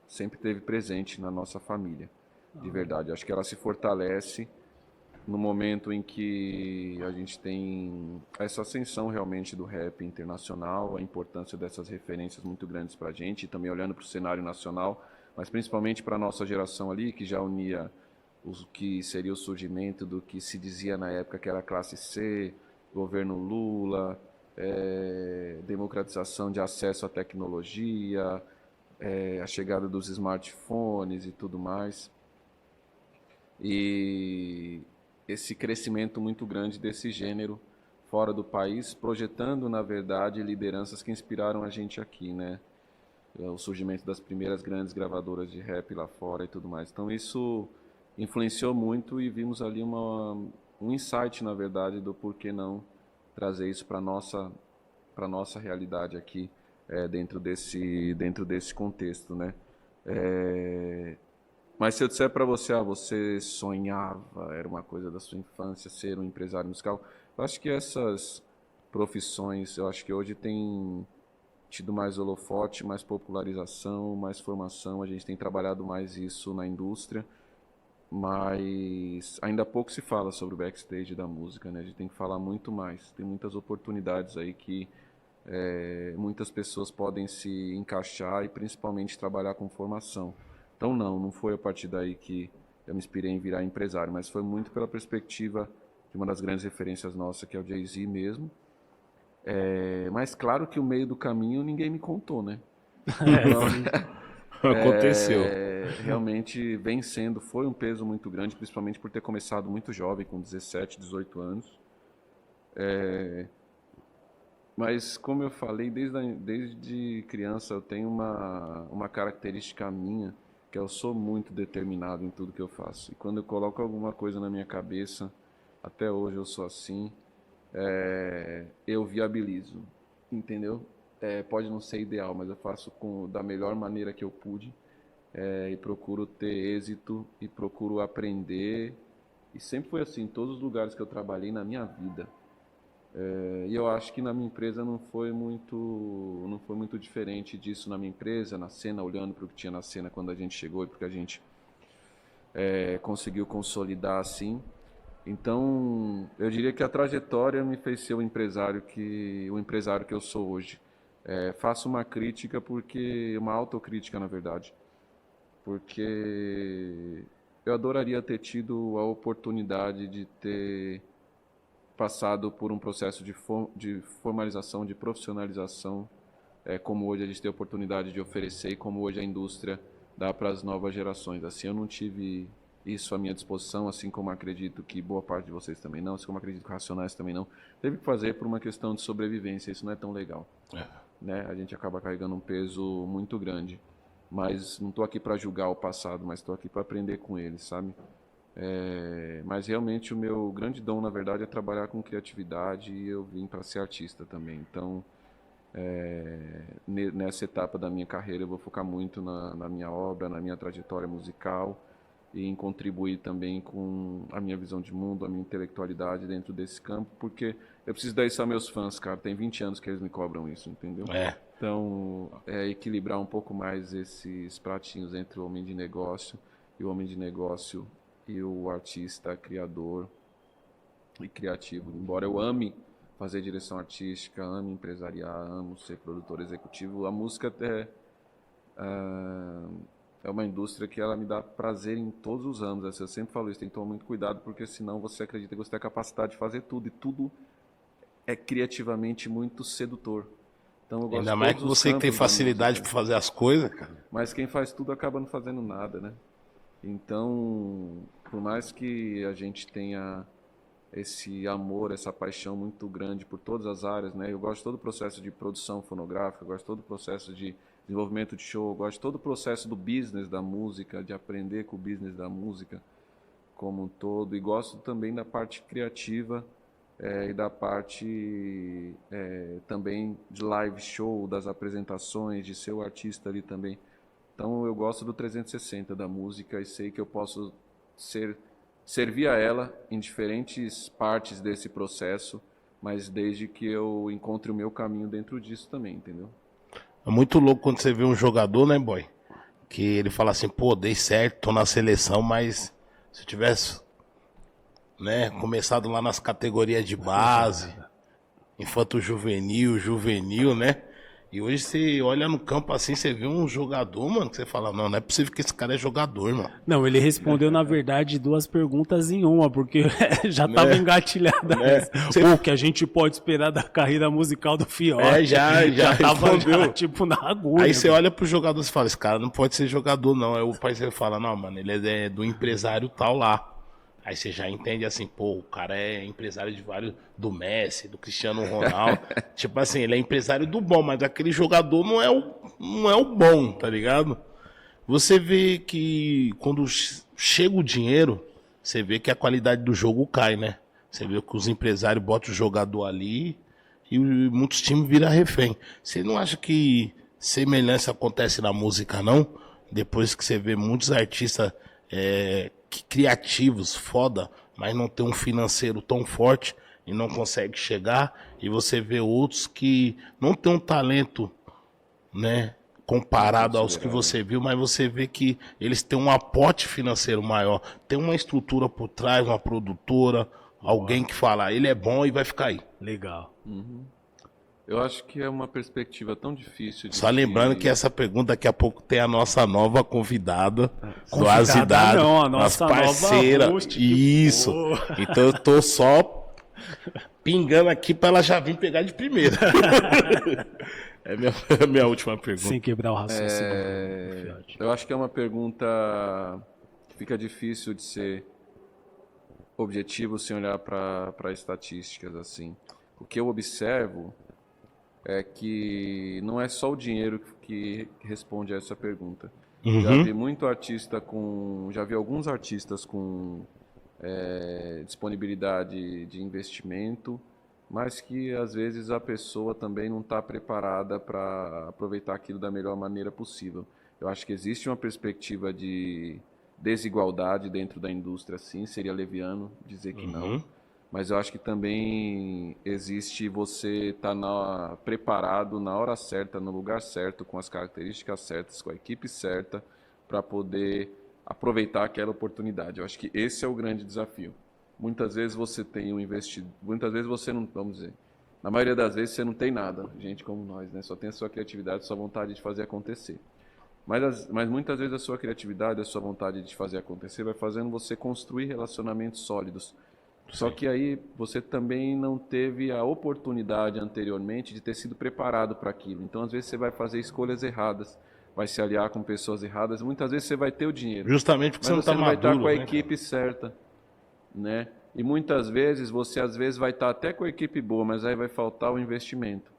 sempre esteve presente na nossa família, de verdade. Acho que ela se fortalece no momento em que a gente tem essa ascensão realmente do rap internacional, a importância dessas referências muito grandes para a gente, e também olhando para o cenário nacional, mas principalmente para a nossa geração ali, que já unia o que seria o surgimento do que se dizia na época que era a classe C, governo Lula, democratização de acesso à tecnologia, a chegada dos smartphones e tudo mais. E esse crescimento muito grande desse gênero fora do país, projetando, na verdade, lideranças que inspiraram a gente aqui, né? O surgimento das primeiras grandes gravadoras de rap lá fora e tudo mais. Então isso influenciou muito e vimos ali um insight, na verdade, do porquê não trazer isso para nossa realidade aqui, dentro desse contexto, né? Mas se eu disser para você, você sonhava, era uma coisa da sua infância, ser um empresário musical, eu acho que essas profissões, eu acho que hoje tem tido mais holofote, mais popularização, mais formação, a gente tem trabalhado mais isso na indústria, mas ainda pouco se fala sobre o backstage da música, né? A gente tem que falar muito mais, tem muitas oportunidades aí que muitas pessoas podem se encaixar e principalmente trabalhar com formação. Então não foi a partir daí que eu me inspirei em virar empresário, mas foi muito pela perspectiva de uma das grandes referências nossas, que é o Jay-Z mesmo. Mas claro que o meio do caminho ninguém me contou, né? Então, Aconteceu. realmente vem sendo, foi um peso muito grande, principalmente por ter começado muito jovem, com 17, 18 anos. Mas como eu falei, desde criança eu tenho uma característica minha, que eu sou muito determinado em tudo que eu faço. E quando eu coloco alguma coisa na minha cabeça, até hoje eu sou assim, eu viabilizo, entendeu? Pode não ser ideal, mas eu faço da melhor maneira que eu pude, e procuro ter êxito e procuro aprender. E sempre foi assim, em todos os lugares que eu trabalhei na minha vida. E eu acho que na minha empresa não foi muito diferente disso na minha empresa, na cena, olhando para o que tinha na cena quando a gente chegou e porque a gente conseguiu consolidar assim. Então, eu diria que a trajetória me fez ser o empresário que eu sou hoje. Faço uma crítica uma autocrítica na verdade, porque eu adoraria ter tido a oportunidade de ter passado por um processo de formalização, de profissionalização, como hoje a gente tem a oportunidade de oferecer e como hoje a indústria dá para as novas gerações. Assim, eu não tive isso à minha disposição, assim como acredito que boa parte de vocês também não, assim como acredito que Racionais também não. Teve que fazer por uma questão de sobrevivência, isso não é tão legal. Né? A gente acaba carregando um peso muito grande. Mas não estou aqui para julgar o passado, mas estou aqui para aprender com ele, sabe? Mas realmente o meu grande dom, na verdade, é trabalhar com criatividade e eu vim para ser artista também. Então, nessa etapa da minha carreira, eu vou focar muito na minha obra, na minha trajetória musical e em contribuir também com a minha visão de mundo, a minha intelectualidade dentro desse campo, porque eu preciso dar isso a meus fãs, cara. Tem 20 anos que eles me cobram isso, entendeu? Então, equilibrar um pouco mais esses pratinhos entre o homem de negócio e o homem de negócio e o artista, criador e criativo. Embora eu ame fazer direção artística, ame empresariar, amo ser produtor executivo, a música é uma indústria que ela me dá prazer em todos os âmbitos. Eu sempre falo isso, tem que tomar muito cuidado, porque senão você acredita que você tem a capacidade de fazer tudo, e tudo é criativamente muito sedutor. Então, eu gosto Ainda mais de que você que tem facilidade para fazer as coisas, cara. Mas quem faz tudo acaba não fazendo nada, né? Então, por mais que a gente tenha esse amor, essa paixão muito grande por todas as áreas, né? Eu gosto de todo o processo de produção fonográfica, eu gosto de todo o processo de desenvolvimento de show, eu gosto de todo o processo do business da música, de aprender com o business da música como um todo, e gosto também da parte criativa e da parte também de live show, das apresentações, de ser o artista ali também. Então eu gosto do 360 da música e sei que eu posso servir a ela em diferentes partes desse processo, mas desde que eu encontre o meu caminho dentro disso também, entendeu? É muito louco quando você vê um jogador, né, boy? Que ele fala assim, pô, dei certo, tô na seleção, mas se eu tivesse, né, começado lá nas categorias de base, infanto juvenil, juvenil, né? E hoje você olha no campo assim, você vê um jogador, mano, que você fala, não, não é possível que esse cara é jogador, mano. Não, ele respondeu, na verdade, duas perguntas em uma, porque já estava engatilhada essa. O que a gente pode esperar da carreira musical do Fiote. Já tava respondeu. tipo, na agulha. Aí você olha pro jogador e fala, esse cara não pode ser jogador, não. Aí o parceiro fala, não, mano, ele é do empresário tal lá. Aí você já entende assim, pô, o cara é empresário de vários, do Messi, do Cristiano Ronaldo. Tipo assim, ele é empresário do bom, mas aquele jogador não é o bom, tá ligado? Você vê que quando chega o dinheiro, você vê que a qualidade do jogo cai, né? Você vê que os empresários botam o jogador ali e muitos times viram refém. Você não acha que semelhança acontece na música, não? Depois que você vê muitos artistas criativos, foda, mas não tem um financeiro tão forte e não consegue chegar, e você vê outros que não tem um talento, né, comparado aos que você viu, mas você vê que eles têm um aporte financeiro maior, tem uma estrutura por trás, uma produtora, alguém que fala, ele é bom e vai ficar aí. Legal. Eu acho que é uma perspectiva tão difícil de Só lembrando se- que essa pergunta daqui a pouco tem a nossa nova convidada, do Convidada Azidado, não, a nossa nova parceira. host, que Isso. porra. Então eu tô só pingando aqui pra ela já vir pegar de primeira. É minha última pergunta. Sem quebrar o raciocínio do É, Fiote. eu acho que é uma pergunta que fica difícil de ser objetivo sem olhar para estatísticas assim. O que eu observo é que não é só o dinheiro que responde a essa pergunta. Já vi muito artista já vi alguns artistas com disponibilidade de investimento, mas que às vezes a pessoa também não está preparada para aproveitar aquilo da melhor maneira possível. Eu acho que existe uma perspectiva de desigualdade dentro da indústria, sim, seria leviano dizer que não. Mas eu acho que também existe você estar preparado na hora certa, no lugar certo, com as características certas, com a equipe certa, para poder aproveitar aquela oportunidade. Eu acho que esse é o grande desafio. Muitas vezes você tem um investidor, muitas vezes você não, vamos dizer, na maioria das vezes você não tem nada, gente como nós, né? Só tem a sua criatividade, a sua vontade de fazer acontecer. Mas muitas vezes a sua criatividade, a sua vontade de fazer acontecer vai fazendo você construir relacionamentos sólidos. Só que aí você também não teve a oportunidade anteriormente de ter sido preparado para aquilo. Então, às vezes, você vai fazer escolhas erradas, vai se aliar com pessoas erradas. Muitas vezes você vai ter o dinheiro, Justamente porque mas você não tá vai estar maduro, com a né, equipe certa, né? E muitas vezes você às vezes vai estar até com a equipe boa, mas aí vai faltar o investimento.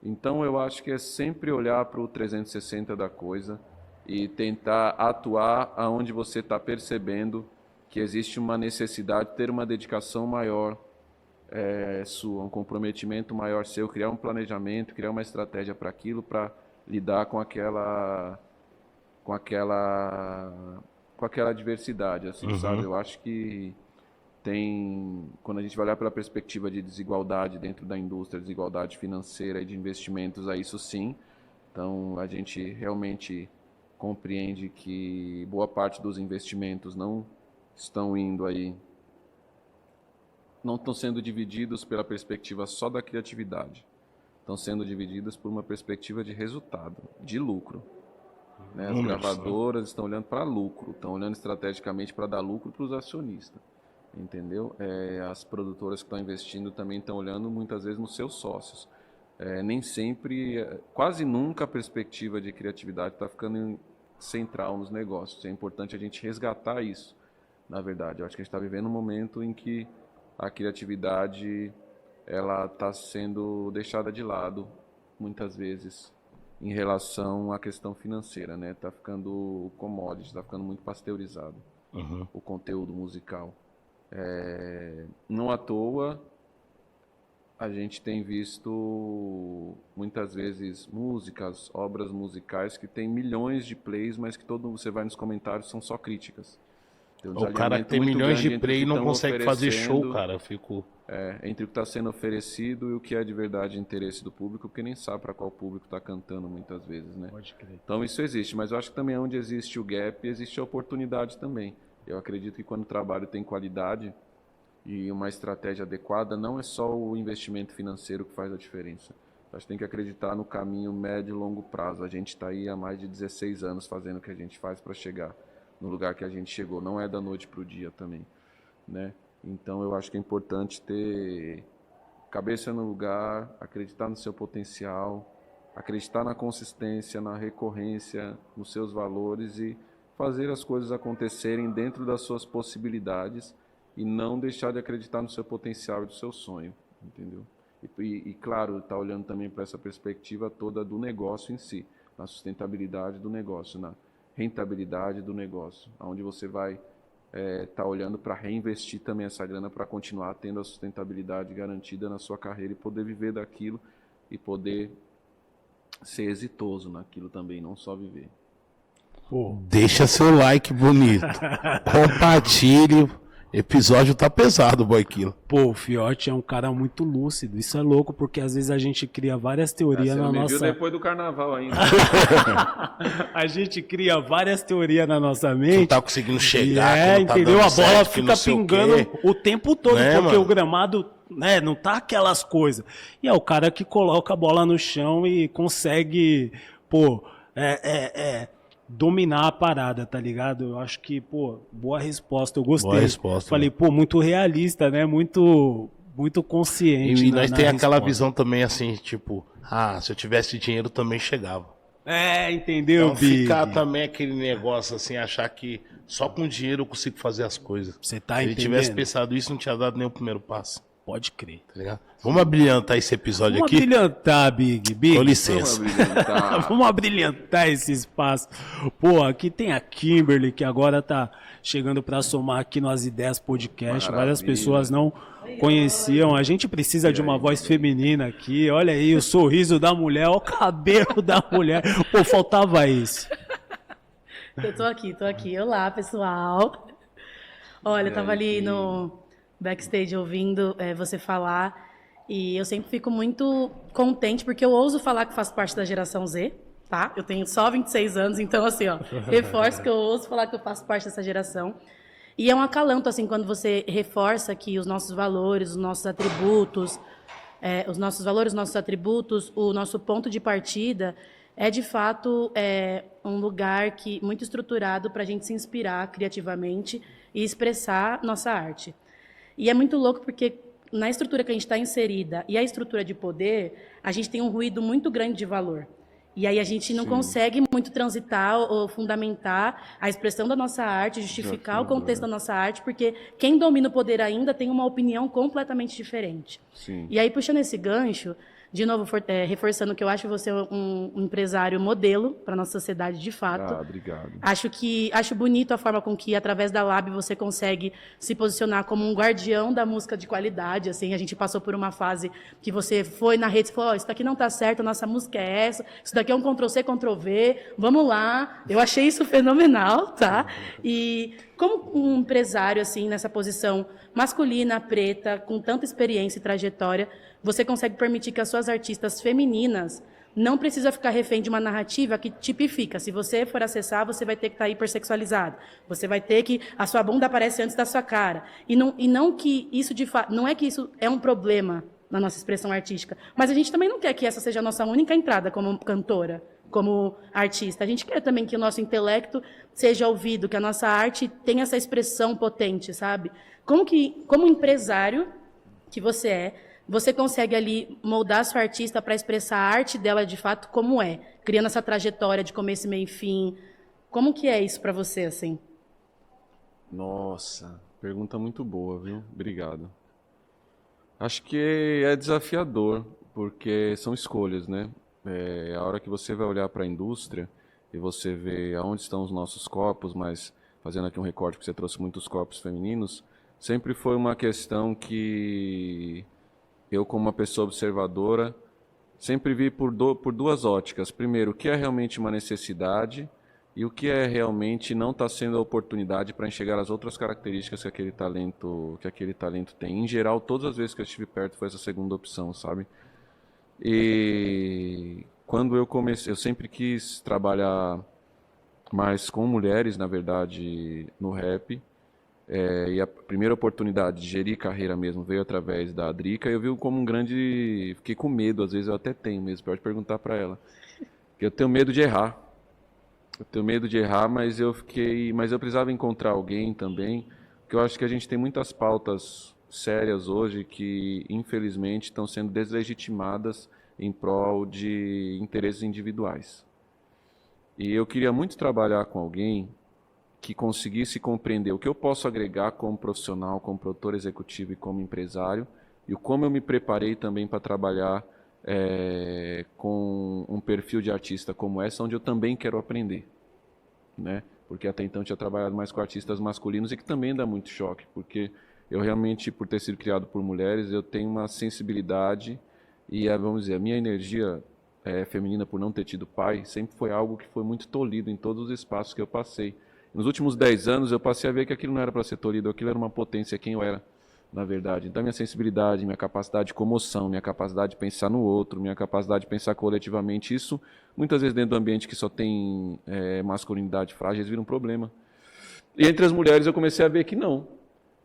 Então, eu acho que é sempre olhar para o 360 da coisa e tentar atuar aonde você está percebendo que existe uma necessidade de ter uma dedicação maior sua, um comprometimento maior seu, criar um planejamento, criar uma estratégia para aquilo, para lidar com aquela adversidade, assim, sabe? Eu acho que quando a gente vai olhar pela perspectiva de desigualdade dentro da indústria, desigualdade financeira e de investimentos, a isso sim. Então, a gente realmente compreende que boa parte dos investimentos não estão sendo divididos pela perspectiva só da criatividade. Estão sendo divididos por uma perspectiva de resultado, de lucro. Né? As gravadoras estão olhando para lucro, estão olhando estrategicamente para dar lucro para os acionistas. Entendeu? As produtoras que estão investindo também estão olhando muitas vezes nos seus sócios. Nem sempre, quase nunca a perspectiva de criatividade está ficando central nos negócios. É importante a gente resgatar isso, na verdade. Eu acho que a gente está vivendo um momento em que a criatividade ela está sendo deixada de lado, muitas vezes, em relação à questão financeira, né? Está ficando commodity, está ficando muito pasteurizado o conteúdo musical. Não à toa, a gente tem visto muitas vezes músicas, obras musicais que têm milhões de plays, mas que você vai nos comentários são só críticas. Tem um O cara que desalinhamento tem muito milhões grande de entre o play que e não tão consegue fazer show, oferecendo, cara. Eu fico... entre o que está sendo oferecido e o que é de verdade interesse do público, porque nem sabe para qual público está cantando muitas vezes, né? Pode crer. Então isso existe, mas eu acho que também onde existe o gap, existe a oportunidade também. Eu acredito que quando o trabalho tem qualidade e uma estratégia adequada, não é só o investimento financeiro que faz a diferença. A gente tem que acreditar no caminho médio e longo prazo. A gente está aí há mais de 16 anos fazendo o que a gente faz para chegar no lugar que a gente chegou. Não é da noite para o dia também, né? Então eu acho que é importante ter cabeça no lugar, acreditar no seu potencial, acreditar na consistência, na recorrência, nos seus valores e fazer as coisas acontecerem dentro das suas possibilidades e não deixar de acreditar no seu potencial e do seu sonho, entendeu? E claro, tá olhando também para essa perspectiva toda do negócio em si, na sustentabilidade do negócio, na rentabilidade do negócio, onde você vai tá olhando para reinvestir também essa grana para continuar tendo a sustentabilidade garantida na sua carreira e poder viver daquilo e poder ser exitoso naquilo também, não só viver. Pô, Deixa seu like bonito. Compartilhe. Episódio tá pesado, Boyquila. pô, o Fiote é um cara muito lúcido. Isso é louco, porque às vezes a gente cria várias teorias Você na não me viu nossa... depois do carnaval ainda. A gente cria várias teorias na nossa Não mente. tá conseguindo chegar, que não tá entendeu? dando A bola certo, que fica não sei o pingando quê. o tempo todo, Né, porque mano? o gramado, né, não tá aquelas coisas. E é o cara que coloca a bola no chão e consegue, pô, dominar a parada, tá ligado? Eu acho que, pô, boa resposta, eu gostei. Boa resposta, Falei, pô, muito realista, né? Muito consciente. E nós tem aquela resposta. visão também assim, tipo, se eu tivesse dinheiro também chegava. Entendeu, Então Big? ficar também aquele negócio assim, achar que só com dinheiro eu consigo fazer as coisas. Você tá Se ele entendendo? tivesse pensado isso, não tinha dado nem o primeiro passo. Pode crer. Tá ligado? Vamos abrilhantar esse episódio Vamos aqui? abrilhantar, Big. Com Vamos licença. abrilhantar. Vamos abrilhantar esse espaço. Pô, aqui tem a Kimberly, que agora tá chegando para somar aqui no As Ideias Podcast. Maravilha. Várias pessoas não conheciam. A gente precisa de uma voz feminina aqui. Olha aí, o sorriso da mulher, olha o cabelo da mulher. Pô, faltava isso. Eu tô aqui. Olá, pessoal. Olha, eu tava ali no backstage ouvindo você falar e eu sempre fico muito contente porque eu ouso falar que faço parte da geração Z, tá? Eu tenho só 26 anos, então assim, ó, reforço que eu ouso falar que eu faço parte dessa geração. E é um acalanto, assim, quando você reforça que os nossos valores, os nossos atributos, o nosso ponto de partida é, de fato, um lugar muito estruturado para a gente se inspirar criativamente e expressar nossa arte. E é muito louco porque na estrutura que a gente está inserida e a estrutura de poder, a gente tem um ruído muito grande de valor. E aí a gente não consegue muito transitar ou fundamentar a expressão da nossa arte, justificar o contexto da nossa arte, porque quem domina o poder ainda tem uma opinião completamente diferente. Sim. E aí, puxando esse gancho, de novo, reforçando que eu acho você um empresário modelo para a nossa sociedade de fato. Obrigado. Acho bonito a forma com que, através da Lab, você consegue se posicionar como um guardião da música de qualidade. Assim, a gente passou por uma fase que você foi na rede e falou, isso daqui não está certo, a nossa música é essa, isso daqui é um Ctrl-C, Ctrl-V, vamos lá. Eu achei isso fenomenal, tá? E como um empresário, assim, nessa posição masculina, preta, com tanta experiência e trajetória, você consegue permitir que as suas artistas femininas não precisam ficar refém de uma narrativa que tipifica. Se você for acessar, você vai ter que estar hipersexualizado. Você vai ter que... A sua bunda aparece antes da sua cara. E não que isso, de fato... Não é que isso é um problema na nossa expressão artística. Mas a gente também não quer que essa seja a nossa única entrada como cantora, como artista. A gente quer também que o nosso intelecto seja ouvido, que a nossa arte tenha essa expressão potente, sabe? Como empresário que você consegue ali moldar a sua artista para expressar a arte dela de fato como é, criando essa trajetória de começo, meio e fim. Como que é isso para você, assim? Nossa, pergunta muito boa, viu? Obrigado. Acho que é desafiador, porque são escolhas, né? A hora que você vai olhar para a indústria e você vê aonde estão os nossos corpos, mas fazendo aqui um recorte que você trouxe muitos corpos femininos, sempre foi uma questão que eu, como uma pessoa observadora, sempre vi por duas óticas. Primeiro, o que é realmente uma necessidade e o que é realmente não está sendo a oportunidade para enxergar as outras características que aquele talento tem. Em geral, todas as vezes que eu estive perto foi essa segunda opção, sabe? E quando eu comecei, eu sempre quis trabalhar mais com mulheres, na verdade, no rap. E a primeira oportunidade de gerir carreira mesmo veio através da Drica. Eu vi como um grande... Fiquei com medo, às vezes eu até tenho mesmo, pode perguntar para ela. Eu tenho medo de errar. Eu tenho medo de errar, mas eu precisava encontrar alguém também, porque eu acho que a gente tem muitas pautas sérias hoje que, infelizmente, estão sendo deslegitimadas em prol de interesses individuais. E eu queria muito trabalhar com alguém que conseguisse compreender o que eu posso agregar como profissional, como produtor executivo e como empresário, e como eu me preparei também para trabalhar com um perfil de artista como essa, onde eu também quero aprender, né? Porque até então eu tinha trabalhado mais com artistas masculinos e que também dá muito choque, porque eu realmente, por ter sido criado por mulheres, eu tenho uma sensibilidade e, vamos dizer, a minha energia feminina, por não ter tido pai, sempre foi algo que foi muito tolhido em todos os espaços que eu passei. Nos últimos 10 anos eu passei a ver que aquilo não era para ser tolhido, aquilo era uma potência, quem eu era, na verdade. Então minha sensibilidade, minha capacidade de comoção, minha capacidade de pensar no outro, minha capacidade de pensar coletivamente, isso muitas vezes dentro do ambiente que só tem masculinidade frágil, vira um problema. E entre as mulheres eu comecei a ver que não,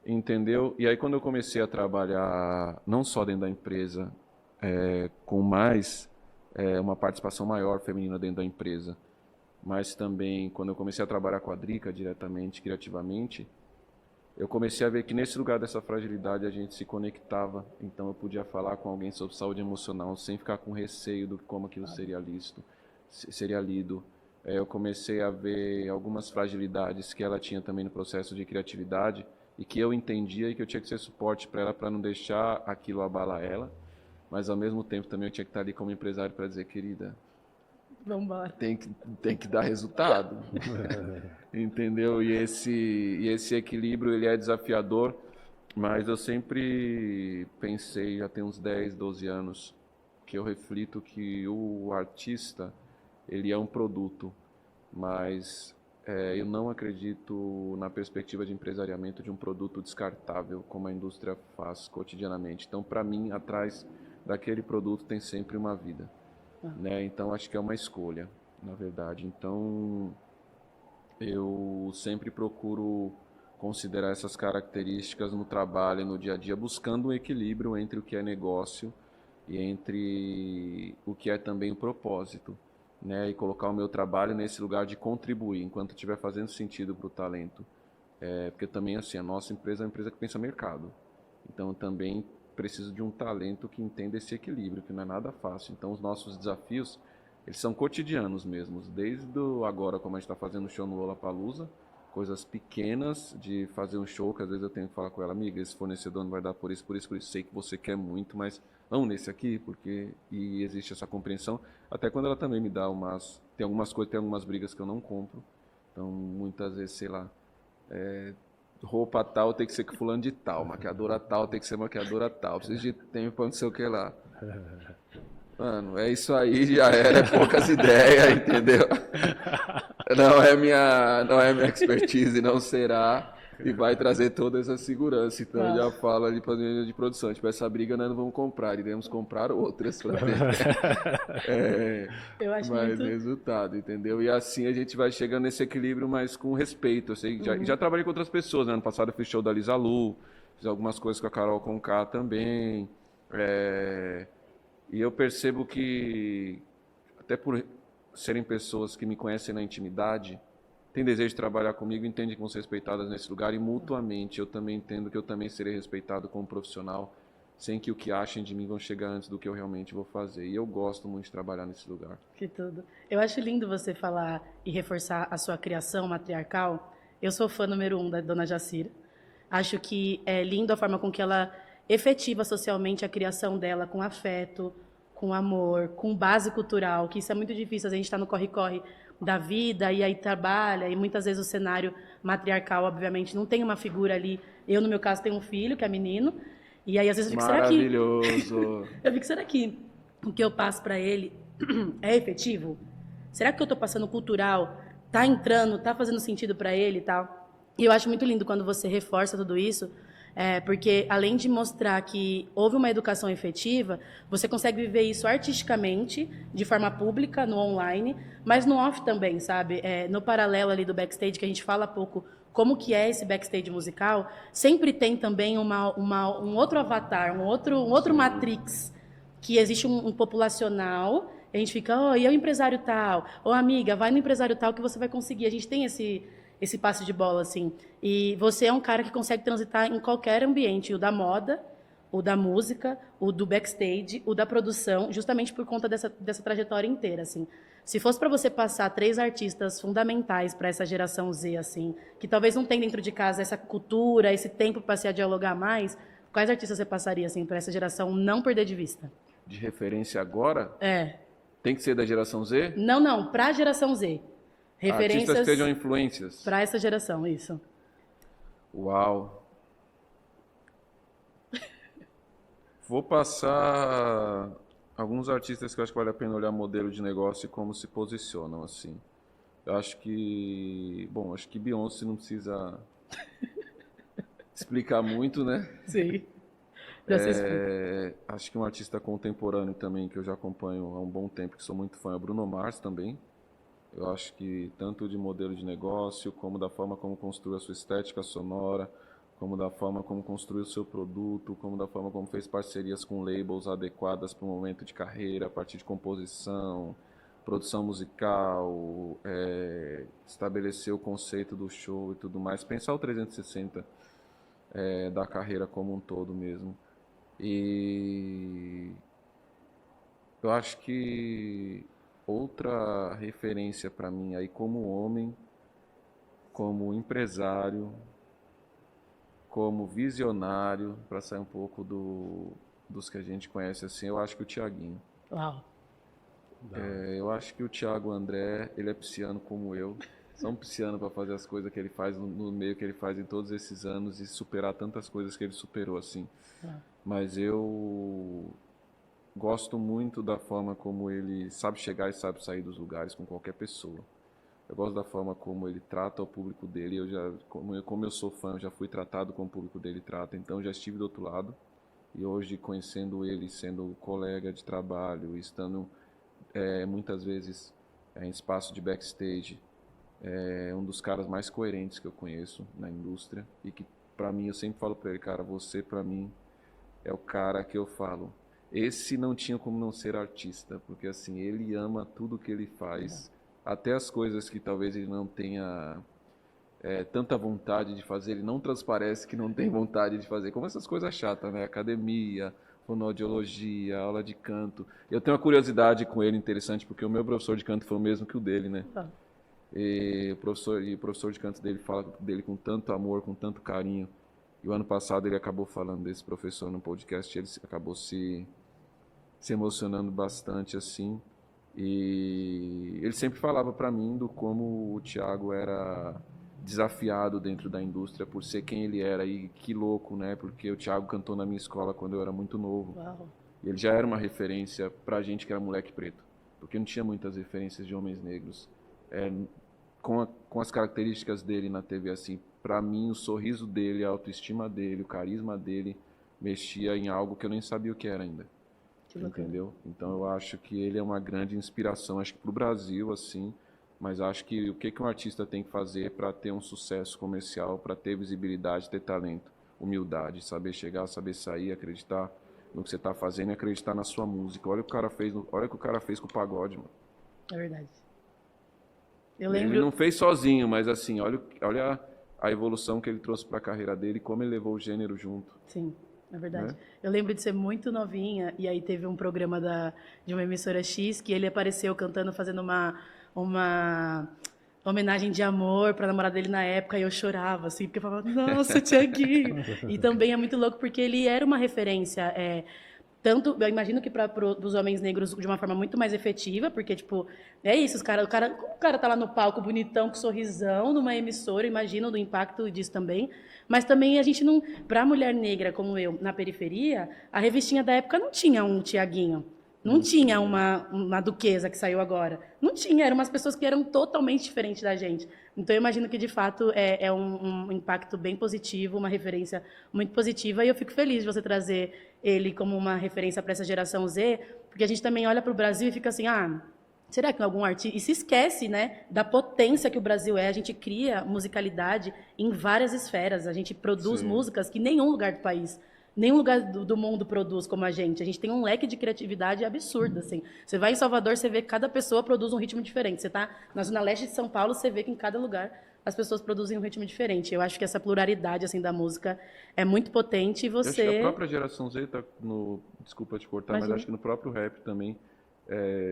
entendeu? E aí quando eu comecei a trabalhar, não só dentro da empresa, com mais uma participação maior feminina dentro da empresa, mas também quando eu comecei a trabalhar com a Drica diretamente, criativamente, eu comecei a ver que nesse lugar dessa fragilidade a gente se conectava, então eu podia falar com alguém sobre saúde emocional sem ficar com receio do como aquilo seria lido. Eu comecei a ver algumas fragilidades que ela tinha também no processo de criatividade e que eu entendia e que eu tinha que ser suporte para ela, para não deixar aquilo abalar ela, mas ao mesmo tempo também eu tinha que estar ali como empresário para dizer, querida, Vamos embora. Tem que dar resultado. Entendeu? E esse equilíbrio, ele é desafiador, mas eu sempre pensei, já tem uns 10, 12 anos, que eu reflito que o artista, ele é um produto, mas eu não acredito na perspectiva de empresariamento de um produto descartável, como a indústria faz cotidianamente. Então, para mim, atrás daquele produto tem sempre uma vida. Né? Então acho que é uma escolha, na verdade. Então eu sempre procuro considerar essas características no trabalho, no dia a dia, buscando um equilíbrio entre o que é negócio e entre o que é também o propósito, né? E colocar o meu trabalho nesse lugar de contribuir, enquanto estiver fazendo sentido para o talento. Porque também assim, a nossa empresa é uma empresa que pensa mercado. Então também preciso de um talento que entenda esse equilíbrio, que não é nada fácil. Então, os nossos desafios, eles são cotidianos mesmo. Desde agora, como a gente está fazendo show no Lollapalooza, coisas pequenas de fazer um show, que às vezes eu tenho que falar com ela, amiga, esse fornecedor não vai dar por isso, sei que você quer muito, mas vamos nesse aqui, porque... E existe essa compreensão. Até quando ela também me dá tem algumas coisas, tem algumas brigas que eu não compro. Então, muitas vezes, sei lá... roupa tal tem que ser que fulano de tal, maquiadora tal tem que ser maquiadora tal, preciso de tempo para não sei o que lá. Mano, é isso aí, já era, poucas ideias, entendeu? Não é minha expertise, não será, e vai trazer toda essa segurança. Então eu já falo ali para a linha de produção, tipo, essa briga nós não vamos comprar, iremos comprar outras para ter Eu acho mais muito... resultado, entendeu? E assim a gente vai chegando nesse equilíbrio, mas com respeito. Eu sei, já trabalhei com outras pessoas, né? Ano passado eu fiz show da Lisa Lu, fiz algumas coisas com a Carol Conká também. E eu percebo que, até por serem pessoas que me conhecem na intimidade, têm desejo de trabalhar comigo, entendem que vão ser respeitadas nesse lugar e mutuamente eu também entendo que eu também serei respeitado como profissional, sem que o que achem de mim vão chegar antes do que eu realmente vou fazer. E eu gosto muito de trabalhar nesse lugar. Que tudo. Eu acho lindo você falar e reforçar a sua criação matriarcal. Eu sou fã número 1 da Dona Jacira. Acho que é lindo a forma com que ela efetiva socialmente a criação dela com afeto, com amor, com base cultural, que isso é muito difícil. A gente está no corre-corre da vida e aí trabalha, e muitas vezes o cenário matriarcal, obviamente, não tem uma figura ali. Eu, no meu caso, tenho um filho, que é menino, e aí às vezes eu fico, será que... Maravilhoso! Eu fico, será que o que eu passo para ele é efetivo? Será que o que eu estou passando cultural tá entrando, tá fazendo sentido para ele e tal. E eu acho muito lindo quando você reforça tudo isso, porque além de mostrar que houve uma educação efetiva, você consegue viver isso artisticamente, de forma pública, no online, mas no off também, sabe? No paralelo ali do backstage, que a gente fala pouco como que é esse backstage musical, sempre tem também um outro avatar, um outro Matrix, que existe um populacional, a gente fica, oh, e é o empresário tal? Ô, amiga, vai no empresário tal que você vai conseguir. A gente tem esse passe de bola, assim. E você é um cara que consegue transitar em qualquer ambiente, o da moda, o da música, o do backstage, o da produção, justamente por conta dessa trajetória inteira, assim. Se fosse para você passar 3 artistas fundamentais para essa geração Z, assim, que talvez não tenha dentro de casa essa cultura, esse tempo para se dialogar mais, quais artistas você passaria, assim, para essa geração não perder de vista? De referência agora, É. tem que ser da geração Z? Não, para a geração Z. Artistas Referências que sejam influências. para essa geração, isso. Uau. Vou passar alguns artistas que eu acho que vale a pena olhar modelo de negócio e como se posicionam, assim. Eu acho que... Bom, acho que Beyoncé não precisa explicar muito, né? Sim. Já se explica. Acho que um artista contemporâneo também, que eu já acompanho há um bom tempo, que sou muito fã, é o Bruno Mars também. Eu acho que tanto de modelo de negócio, como da forma como construiu a sua estética sonora, como da forma como construiu o seu produto, como da forma como fez parcerias com labels adequadas para o momento de carreira, a partir de composição, produção musical, estabelecer o conceito do show e tudo mais, pensar o 360 da carreira como um todo mesmo. E eu acho que outra referência para mim aí como homem, como empresário, como visionário, para sair um pouco dos que a gente conhece assim, eu acho que o Thiaguinho. Uau. Eu acho que o Thiago André, ele é pisciano como eu. Só um pisciano para fazer as coisas que ele faz no meio que ele faz em todos esses anos e superar tantas coisas que ele superou assim. Mas eu gosto muito da forma como ele sabe chegar e sabe sair dos lugares com qualquer pessoa. Eu gosto da forma como ele trata o público dele. Como eu sou fã, eu já fui tratado como o público dele trata, então já estive do outro lado. E hoje, conhecendo ele, sendo colega de trabalho, estando muitas vezes em espaço de backstage, é um dos caras mais coerentes que eu conheço na indústria. E que, para mim, eu sempre falo para ele, cara, você, para mim, é o cara que eu falo. Esse não tinha como não ser artista, porque assim, ele ama tudo que ele faz, até as coisas que talvez ele não tenha tanta vontade de fazer, ele não transparece que não tem vontade de fazer, como essas coisas chatas, né? Academia, fonoaudiologia, aula de canto. Eu tenho uma curiosidade com ele interessante, porque o meu professor de canto foi o mesmo que o dele, né? E o professor de canto dele fala dele com tanto amor, com tanto carinho. E o ano passado ele acabou falando desse professor no podcast, ele acabou se emocionando bastante, assim. E ele sempre falava para mim do como o Thiago era desafiado dentro da indústria por ser quem ele era. E que louco, né? Porque o Thiago cantou na minha escola quando eu era muito novo. Uau. E ele já era uma referência pra gente que era moleque preto, porque não tinha muitas referências de homens negros. Com as características dele na TV, assim, para mim o sorriso dele, a autoestima dele, o carisma dele mexia em algo que eu nem sabia o que era ainda. Entendeu? Então eu acho que ele é uma grande inspiração, acho que para o Brasil, assim, mas acho que o que um artista tem que fazer para ter um sucesso comercial, para ter visibilidade, ter talento, humildade, saber chegar, saber sair, acreditar no que você está fazendo e acreditar na sua música. Olha o que o cara fez com o pagode, mano. É verdade. Eu lembro... Ele não fez sozinho, mas assim, olha a evolução que ele trouxe para a carreira dele e como ele levou o gênero junto. Sim, é verdade. Eu lembro de ser muito novinha e aí teve um programa de uma emissora X que ele apareceu cantando, fazendo uma homenagem de amor para a namorada dele na época e eu chorava, assim, porque eu falava, nossa, Thiaguinho. E também é muito louco porque ele era uma referência... Tanto, eu imagino que para os homens negros de uma forma muito mais efetiva, porque, tipo, é isso, como o cara tá lá no palco bonitão, com sorrisão, numa emissora, imagino do impacto disso também, mas também a gente não, para a mulher negra como eu, na periferia, a revistinha da época não tinha um Thiaguinho, Não tinha uma duquesa que saiu agora. Não tinha, eram umas pessoas que eram totalmente diferentes da gente. Então, eu imagino que, de fato, é um impacto bem positivo, uma referência muito positiva. E eu fico feliz de você trazer ele como uma referência para essa geração Z, porque a gente também olha para o Brasil e fica assim, será que algum artista... E se esquece, né, da potência que o Brasil é. A gente cria musicalidade em várias esferas. A gente produz músicas que nenhum lugar do país... Nenhum lugar do mundo produz como a gente. A gente tem um leque de criatividade absurdo, assim. Você vai em Salvador, você vê que cada pessoa produz um ritmo diferente. Você está na Zona Leste de São Paulo, você vê que em cada lugar as pessoas produzem um ritmo diferente. Eu acho que essa pluralidade, assim, da música é muito potente e você... Eu acho que a própria geração Z está no... Desculpa te cortar, Imagina. mas acho que no próprio rap também,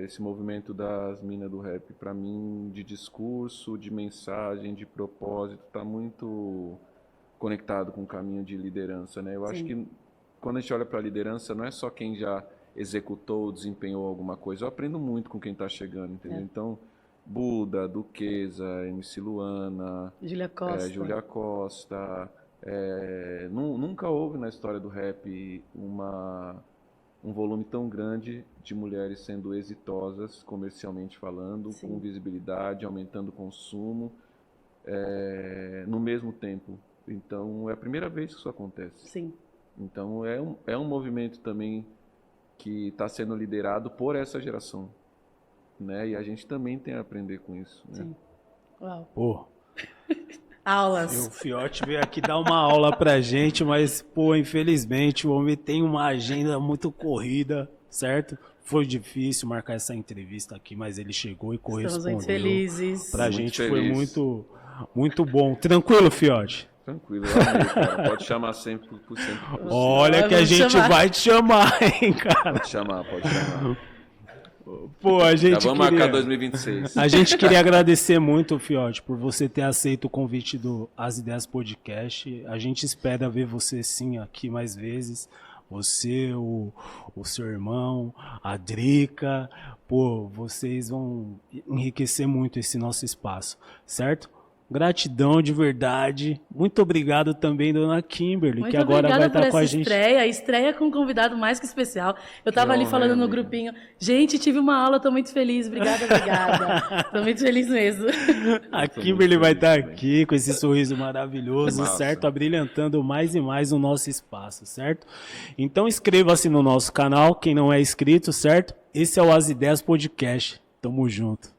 esse movimento das minas do rap, para mim, de discurso, de mensagem, de propósito, está muito... conectado com o caminho de liderança, né? Eu acho que quando a gente olha para a liderança, não é só quem já executou, desempenhou alguma coisa. Eu aprendo muito com quem está chegando, entendeu? Então, Buda, Duquesa, MC Luana, Júlia Costa. Nunca houve na história do rap um volume tão grande de mulheres sendo exitosas, comercialmente falando, com visibilidade, aumentando o consumo, no mesmo tempo. Então, é a primeira vez que isso acontece. Sim. Então, é um movimento também que está sendo liderado por essa geração, né? E a gente também tem a aprender com isso, né? Sim. Uau. Pô, Aulas. o Fiote veio aqui dar uma aula pra gente, mas, pô, infelizmente o homem tem uma agenda muito corrida, certo? Foi difícil marcar essa entrevista aqui, mas ele chegou e correspondeu. Estamos muito felizes. Pra Muito gente feliz. foi muito bom. Tranquilo, Fiote? Tranquilo, eu amei, cara. Pode chamar sempre, por sempre. Olha que a Vamos gente chamar. vai te chamar, hein, cara? Pode chamar. Pô, a gente Já vamos marcar 2026. A gente queria agradecer muito, Fiote, por você ter aceito o convite do As Ideias Podcast. A gente espera ver você sim aqui mais vezes. Você, o seu irmão, a Drica. Pô, vocês vão enriquecer muito esse nosso espaço, certo? Gratidão de verdade. Muito obrigado também, dona Kimberly, Muito que agora vai obrigada estar com por a essa gente. estreia com um convidado mais que especial. Eu estava ali honra, falando no amiga. grupinho, gente, tive uma aula, estou muito feliz, obrigada. Estou muito feliz mesmo. A Tô Kimberly muito vai feliz estar também. aqui com esse sorriso maravilhoso, Massa. certo? Abrilhantando mais e mais o nosso espaço, certo? Então inscreva-se no nosso canal, quem não é inscrito, certo? Esse é o As Ideias Podcast. Tamo junto.